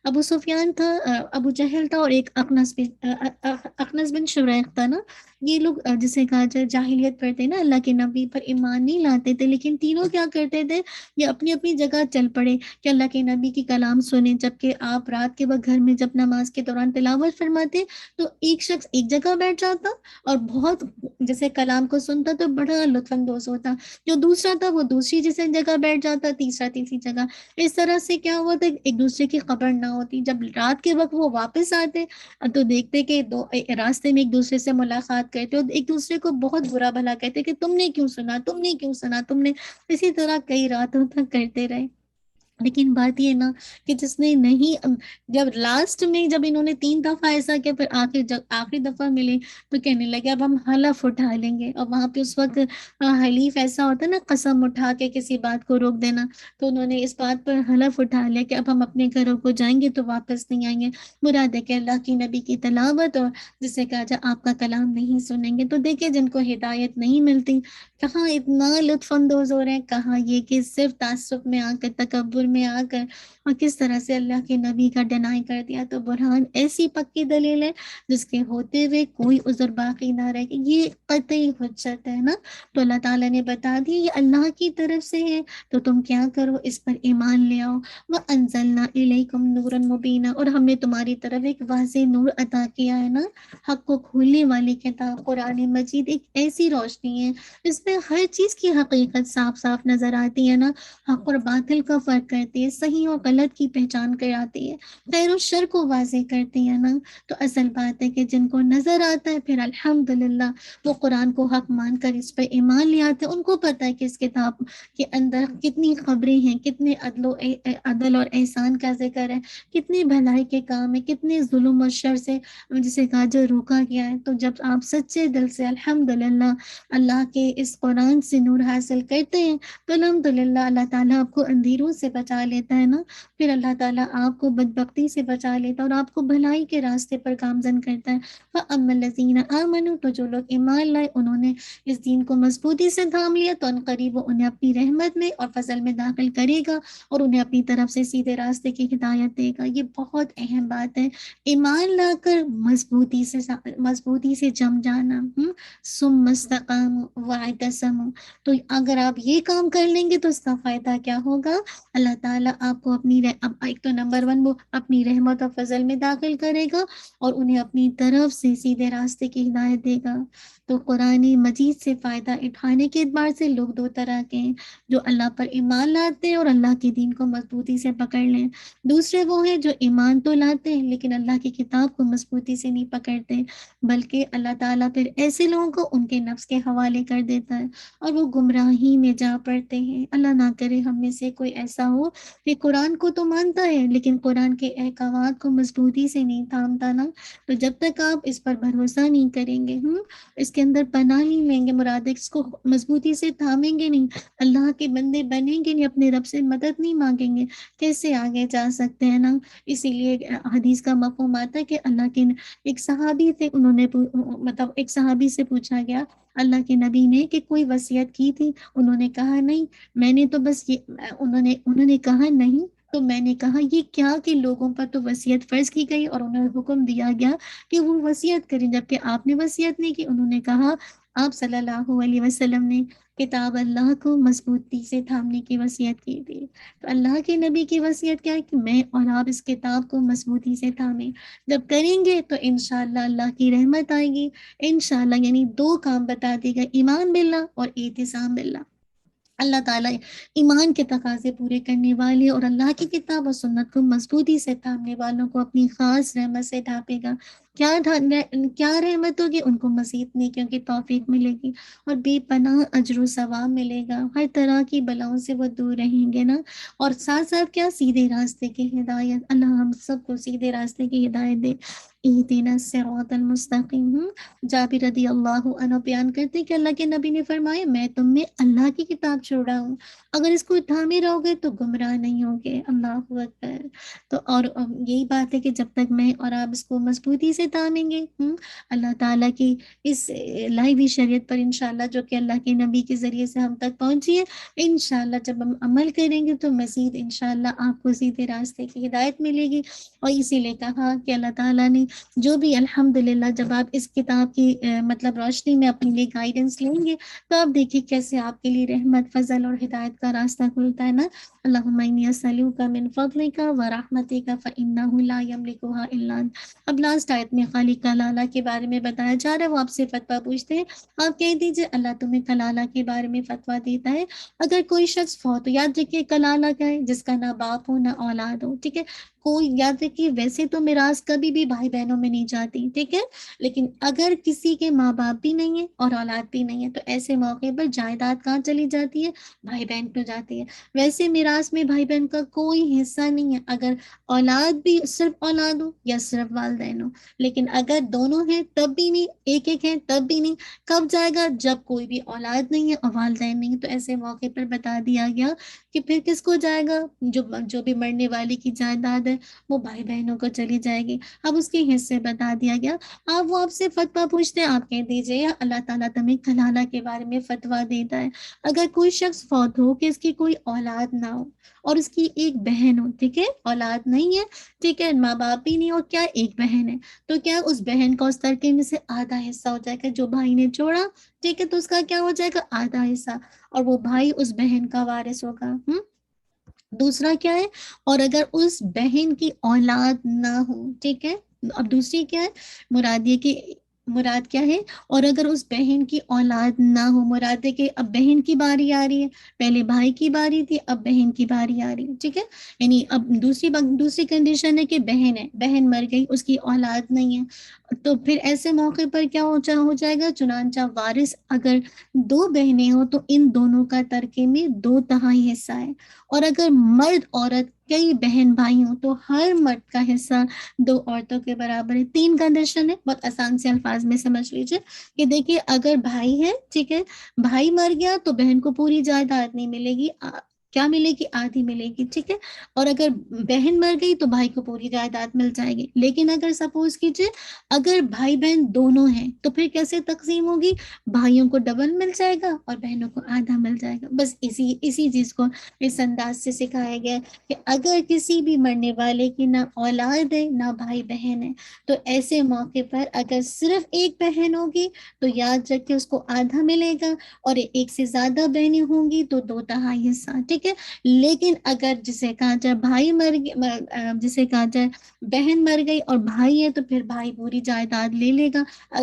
ابو سفیان تھا، ابو جہل تھا، اور ایک اخنس بن شریق تھا نا، یہ لوگ جسے کہا جائے جاہلیت کرتے نا، اللہ کے نبی پر ایمان نہیں لاتے تھے، لیکن تینوں کیا کرتے تھے، یہ اپنی اپنی جگہ چل پڑے کہ اللہ کے نبی کی کلام سنیں، جبکہ آپ رات کے وقت گھر میں جب نماز کے دوران تلاوت فرماتے تو ایک شخص ایک جگہ بیٹھ جاتا اور بہت جیسے کلام کو سنتا تو بڑا لطف اندوز ہوتا، جو دوسرا تھا وہ دوسری جیسے جگہ بیٹھ جاتا، تیسرا تیسری جگہ۔ اس طرح سے کیا ہوا تھا، ایک دوسرے کی خبر نہ ہوتی۔ جب رات کے وقت وہ واپس آتے تو دیکھتے کہ راستے میں ایک دوسرے سے ملاقات کرتے اور ایک دوسرے کو بہت برا بھلا کہتے کہ تم نے کیوں سنا، تم نے کیوں سنا، تم نے، اسی طرح کئی راتوں تک کرتے رہے۔ لیکن بات یہ نا کہ جس نے نہیں، جب لاسٹ میں جب انہوں نے 3 دفعہ ایسا کیا، پھر آخری دفعہ ملے تو کہنے لگے اب ہم حلف اٹھا لیں گے، اور وہاں پہ اس وقت حلیف ایسا ہوتا ہے نا، قسم اٹھا کے کسی بات کو روک دینا، تو انہوں نے اس بات پر حلف اٹھا لیا کہ اب ہم اپنے گھروں کو جائیں گے تو واپس نہیں آئیں گے، مراد ہے کہ اللہ کی نبی کی تلاوت اور جسے کہا جائے آپ کا کلام نہیں سنیں گے۔ تو دیکھیں جن کو ہدایت نہیں ملتی کہاں اتنا لطف اندوز ہو رہے ہیں، کہاں یہ کہ صرف تعصب میں آ کر، تکبر میں آ کر، اور کس طرح سے اللہ کے نبی کا ڈینائی کر دیا۔ تو برہان ایسی پکی دلیل ہے جس کے ہوتے ہوئے کوئی عذر باقی نہ رہے، یہ قطعی حجت ہے نا۔ تو اللہ تعالیٰ نے بتا دی یہ اللہ کی طرف سے ہے، تو تم کیا کرو، اس پر ایمان لے آؤ۔ وَأَنزَلْنَا إِلَيْكُمْ نُورًا مُبِينًا، اور ہم نے تمہاری طرف ایک واضح نور عطا کیا ہے نا، حق کو کھولنے والی کتاب قرآن مجید ایک ایسی روشنی ہے، اس میں ہر چیز کی حقیقت صاف صاف نظر آتی ہے نا، حق اور باطل کا فرق کرتی ہے، صحیح اور غلط کی پہچان کراتی ہے، خیر و شر کو واضح کرتی ہے نا۔ تو اصل بات ہے کہ جن کو نظر آتا ہے پھر الحمدللہ وہ قرآن کو حق مان کر اس پر ایمان لے آتے ہیں، ان کو پتہ ہے کہ اس کتاب کے اندر کتنی خبریں ہیں، کتنے عدل اور احسان کا ذکر ہے، کتنی بھلائی کے کام ہے، کتنے ظلم اور شر سے جسے کہا جو روکا گیا ہے۔ تو جب آپ سچے دل سے الحمدللہ اللہ کے اس قرآن سے نور حاصل کرتے ہیں تو الحمدللہ اللہ تعالیٰ آپ کو اندھیروں سے بچا لیتا ہے نا، پھر اللہ تعالیٰ آپ کو بدبختی سے بچا لیتا ہے اور آپ کو بھلائی کے راستے پر گامزن کرتا ہے۔ فَأَمَّا الَّذِينَ آمَنُوا، تو جو لوگ ایمان لائے، انہوں نے اس دین کو مضبوطی سے تھام لیا، تو عنقریب وہ انہیں اپنی رحمت میں اور فضل میں داخل کرے گا اور انہیں اپنی طرف سے سیدھے راستے کی ہدایت دے گا۔ یہ بہت اہم بات ہے، ایمان لا کر مضبوطی سے جم جانا، ثم استقاموا واعتصموا، تو اگر آپ یہ کام کر لیں گے تو اس کا فائدہ کیا ہوگا، اللہ تعالیٰ آپ کو ایک تو نمبر 1 وہ اپنی رحمت اور فضل میں داخل کرے گا اور انہیں اپنی طرف سے سیدھے راستے کی ہدایت دے گا۔ تو قرآن مجید سے فائدہ اٹھانے کے اعتبار سے لوگ 2 طرح کے ہیں، جو اللہ پر ایمان لاتے ہیں اور اللہ کے دین کو مضبوطی سے پکڑ لیں، دوسرے وہ ہیں جو ایمان تو لاتے ہیں لیکن اللہ کی کتاب کو مضبوطی سے نہیں پکڑتے، بلکہ اللہ تعالیٰ پھر ایسے لوگوں کو ان کے نفس کے حوالے کر دیتا ہے اور وہ گمراہی میں جا پڑتے ہیں۔ اللہ نہ کرے ہم میں سے کوئی ایسا ہو کہ قرآن کو تو مانتا ہے لیکن قرآن کے احکامات کو مضبوطی سے نہیں تھامتا نا، تو جب تک آپ اس پر بھروسہ نہیں کریں گے، اس کے اندر پناہ نہیں لیں گے، مراد ہے اس کو مضبوطی سے تھامیں گے نہیں، اللہ کے بندے بنیں گے نہیں، اپنے رب سے مدد نہیں مانگیں گے، کیسے آگے جا سکتے ہیں نا؟ اسی لیے حدیث کا مفہوم آتا ہے کہ اللہ کے ایک صحابی تھے، انہوں نے مطلب ایک صحابی سے پوچھا گیا اللہ کے نبی نے کہ کوئی وصیت کی تھی؟ انہوں نے کہا نہیں، میں نے تو بس یہ انہوں نے کہا نہیں، تو میں نے کہا یہ کیا کہ لوگوں پر تو وصیت فرض کی گئی اور انہیں حکم دیا گیا کہ وہ وصیت کریں، جبکہ آپ نے وصیت نہیں کی۔ انہوں نے کہا آپ صلی اللہ علیہ وسلم نے کتاب اللہ کو مضبوطی سے تھامنے کی وصیت کی تھی۔ تو اللہ کے نبی کی وصیت کیا ہے کہ میں اور آپ اس کتاب کو مضبوطی سے تھامیں، جب کریں گے تو انشاءاللہ اللہ کی رحمت آئے گی انشاءاللہ۔ یعنی دو کام بتا دی گئے، ایمان باللہ اور اعتصام باللہ۔ اللہ تعالیٰ ایمان کے تقاضے پورے کرنے والے اور اللہ کی کتاب و سنت کو مضبوطی سے تھامنے والوں کو اپنی خاص رحمت سے ڈھانپے گا۔ کیا رحمت ہوگی؟ ان کو مزید نیکیوں کی توفیق ملے گی اور بے پناہ اجر و ثواب ملے گا، ہر طرح کی بلاؤں سے وہ دور رہیں گے نا۔ اور ساتھ ساتھ کیا؟ سیدھے راستے کی ہدایت۔ اللہ ہم سب کو سیدھے راستے کی ہدایت دے۔ اہدنا الصراط المستقیم۔ جابر رضی اللہ عنہ بیان کرتے کہ اللہ کے نبی نے فرمایا میں تم میں اللہ کی کتاب چھوڑ رہا ہوں، اگر اس کو تھامے رہو گے تو گمراہ نہیں ہوگے۔ اللہ اکبر۔ تو اور یہی بات ہے کہ جب تک میں اور آپ اس کو مضبوطی سے تھامیں گے، اللہ تعالیٰ کی اس لائی شریعت پر انشاءاللہ جو کہ اللہ کے نبی کے ذریعے سے ہم تک پہنچی ہے، انشاءاللہ جب ہم عمل کریں گے تو مزید انشاءاللہ آپ کو سیدھے راستے کی ہدایت ملے گی۔ اور اسی لیے کہا کہ اللہ تعالیٰ نے جو بھی الحمدللہ جب آپ اس کتاب کی مطلب روشنی میں اپنے لیے گائیڈنس لیں گے تو آپ دیکھیں کیسے آپ کے لیے رحمت، فضل اور ہدایت کا راستہ کھلتا ہے نا۔ اللہم انی اسألوک من فضلک ورحمتک فإنہ لا یملکھا الا انت۔ اب لاسٹ آیت میں خالق کلالہ کے بارے میں بتایا جا رہا ہے، وہ آپ سے فتویٰ پوچھتے ہیں، آپ کہہ دیجئے اللہ تمہیں کلالہ کے بارے میں فتویٰ دیتا ہے۔ اگر کوئی شخص فوت ہو، یاد رکھیے کلالہ کیا ہے؟ جس کا نہ باپ ہو نہ اولاد ہو، ٹھیک ہے؟ کوئی یاد رکھیے ویسے تو میراث کبھی بھی بھائی بہنوں میں نہیں جاتی، ٹھیک ہے؟ لیکن اگر کسی کے ماں باپ بھی نہیں ہے اور اولاد بھی نہیں ہے تو ایسے موقع پر جائیداد کہاں چلی جاتی ہے؟ بھائی بہن کو جاتی ہے۔ ویسے میراث میں بھائی بہن کا کوئی حصہ نہیں ہے اگر اولاد بھی صرف اولاد ہو یا صرف والدین ہو، لیکن اگر دونوں ہیں تب بھی نہیں، ایک ایک ہیں تب بھی نہیں۔ کب جائے گا؟ جب کوئی بھی اولاد نہیں ہے اور والدین نہیں ہے، تو ایسے موقع پر بتا دیا گیا کہ پھر کس کو جائے گا؟ جو بھی مرنے والی کی جائیداد ہے وہ بھائی بہنوں کو چلی جائے گی۔ اب اس کے حصے بتا دیا گیا۔ وہ آپ سے فتویٰ پوچھتے ہیں، آپ کہہ دیجئے اللہ تعالیٰ تمہیں کلالہ کے بارے میں فتویٰ دیتا ہے۔ اگر کوئی شخص فوت ہو کہ اس کی کوئی اولاد نہ ہو اور اس کی ایک بہن ہو، ٹھیک ہے؟ اولاد نہیں ہے، ٹھیک ہے، ماں باپ بھی نہیں، اور کیا ایک بہن ہے، تو کیا اس بہن کا اس ترکے میں سے آدھا حصہ ہو جائے گا جو بھائی نے چھوڑا، ٹھیک ہے؟ تو اس کا کیا ہو جائے گا؟ آدھا حصہ، اور وہ بھائی اس بہن کا وارث ہوگا۔ دوسرا کیا ہے؟ اور اگر اس بہن کی اولاد نہ ہو، ٹھیک ہے؟ اب دوسری کیا ہے؟ مراد کیا ہے؟ اور اگر اس بہن کی اولاد نہ ہو، مراد ہے کہ اب بہن کی باری آ رہی ہے، پہلے بھائی کی باری تھی اب بہن کی باری آ رہی ہے، ٹھیک ہے؟ یعنی اب دوسری کنڈیشن ہے کہ بہن ہے، بہن مر گئی، اس کی اولاد نہیں ہے، تو پھر ایسے موقع پر کیا ہو جائے گا؟ چنانچہ وارث اگر دو بہنیں ہوں تو ان دونوں کا ترکے میں 2/3 حصہ ہے، اور اگر مرد عورت کئی بہن بھائی ہوں تو ہر مرد کا حصہ 2 عورتوں کے برابر ہے۔ 3 کنڈیشن ہے، بہت آسان سے الفاظ میں سمجھ لیجئے کہ دیکھیے اگر بھائی ہے، ٹھیک ہے، بھائی مر گیا تو بہن کو پوری جائیداد نہیں ملے گی، کیا ملے گی؟ آدھی ملے گی، ٹھیک ہے؟ اور اگر بہن مر گئی تو بھائی کو پوری جائیداد مل جائے گی۔ لیکن اگر سپوز کیجئے اگر بھائی بہن دونوں ہیں تو پھر کیسے تقسیم ہوگی؟ بھائیوں کو ڈبل مل جائے گا اور بہنوں کو آدھا مل جائے گا۔ بس اسی چیز کو اس انداز سے سکھایا گیا کہ اگر کسی بھی مرنے والے کی نہ اولاد ہے نہ بھائی بہن ہے تو ایسے موقع پر اگر صرف ایک بہن ہوگی تو یاد رکھے اس کو آدھا ملے گا، اور ایک سے زیادہ بہنیں ہوں گی تو 2/3 حصہ، ٹھیک ہے؟ لیکن اگر جسے کہا جائے جسے کہا جائے بہن مر گئی اور بھائی ہے تو پھر بھائی پوری جائیداد لے لے گا،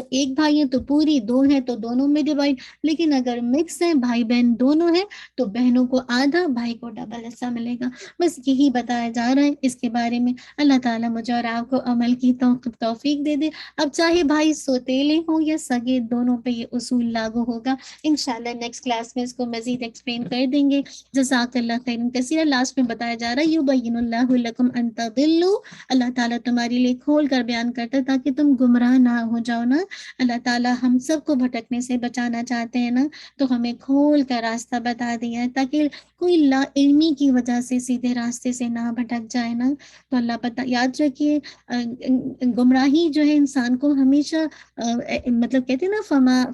ایک بھائی ہے تو پوری، 2 ہے تو دونوں میں ڈیوائڈ، لیکن اگر مکس ہے بھائی بہن دونوں ہیں تو بہنوں کو آدھا بھائی کو ڈبل حصہ ملے گا۔ بس یہی بتایا جا رہا ہے اس کے بارے میں۔ اللہ تعالیٰ مجھے اور آپ کو عمل کی توفیق دے دے۔ اب چاہے بھائی سوتیلے ہوں یا سگے، دونوں پہ یہ اصول لاگو ہوگا۔ انشاءاللہ نیکسٹ کلاس میں اس کو مزید ایکسپلین کر دیں گے۔ جزاک جزاک اللہ خیرا کثیرا. لاسٹ میں بتایا جا رہا ہے یبین اللہ لکم ان تضلوا، اللہ تعالیٰ تمہارے لیے کھول کر بیان کرتا ہے تاکہ تم گمراہ نہ ہو جاؤ نا. اللہ تعالیٰ ہم سب کو بھٹکنے سے بچانا چاہتے ہیں نا، تو ہمیں کھول کر راستہ بتا دیا ہے تاکہ کوئی لا علمی کی وجہ سے سیدھے راستے سے نہ بھٹک جائے نا. تو اللہ یاد رکھیے گمراہی جو ہے انسان کو ہمیشہ مطلب کہتے ہیں نا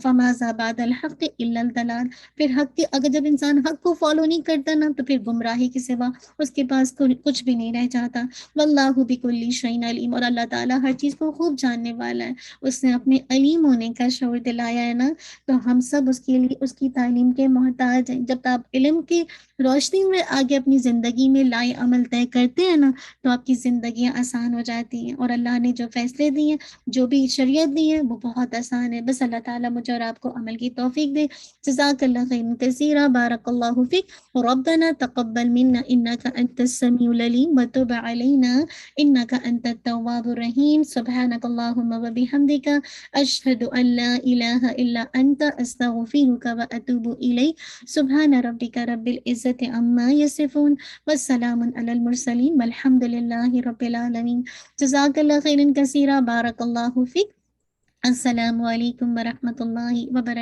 فما بعد الحق الا الضلال، پھر حق کے اگر جب انسان حق کو فالو نہیں کرتا نا تو پھر گمراہی کے سوا اس کے پاس کچھ بھی نہیں رہ جاتا. واللہ بکل شیء علیم، اور اللہ تعالیٰ ہر چیز کو خوب جاننے والا ہے. اس نے اپنے علیم ہونے کا شعور دلایا ہے نا، تو ہم سب اس کے لیے اس کی تعلیم کے محتاج ہیں. جب آپ علم کی روشنی میں آگے اپنی زندگی میں لائے عمل طے کرتے ہیں نا تو آپ کی زندگیاں آسان ہو جاتی ہیں، اور اللہ نے جو فیصلے دیے ہیں، جو بھی شریعت دی ہے وہ بہت آسان ہے. بس اللہ تعالیٰ مجھے اور آپ کو عمل کی توفیق دے. جزاک اللہ خیرا کثیرا، بارک اللہ فیک. ربنا تقبل منا انك انت السميع العليم وتب علينا انك انت التواب الرحيم. سبحانك اللهم وبحمدك اشهد ان لا اله الا انت استغفرك واتوب اليك. سبحان ربك رب العزة عما يصفون والسلام على المرسلين والحمد لله رب العالمين. جزاک اللہ خیرا کثیرا، بارک اللہ فیک. السلام علیکم ورحمۃ اللہ وبرکاتہ.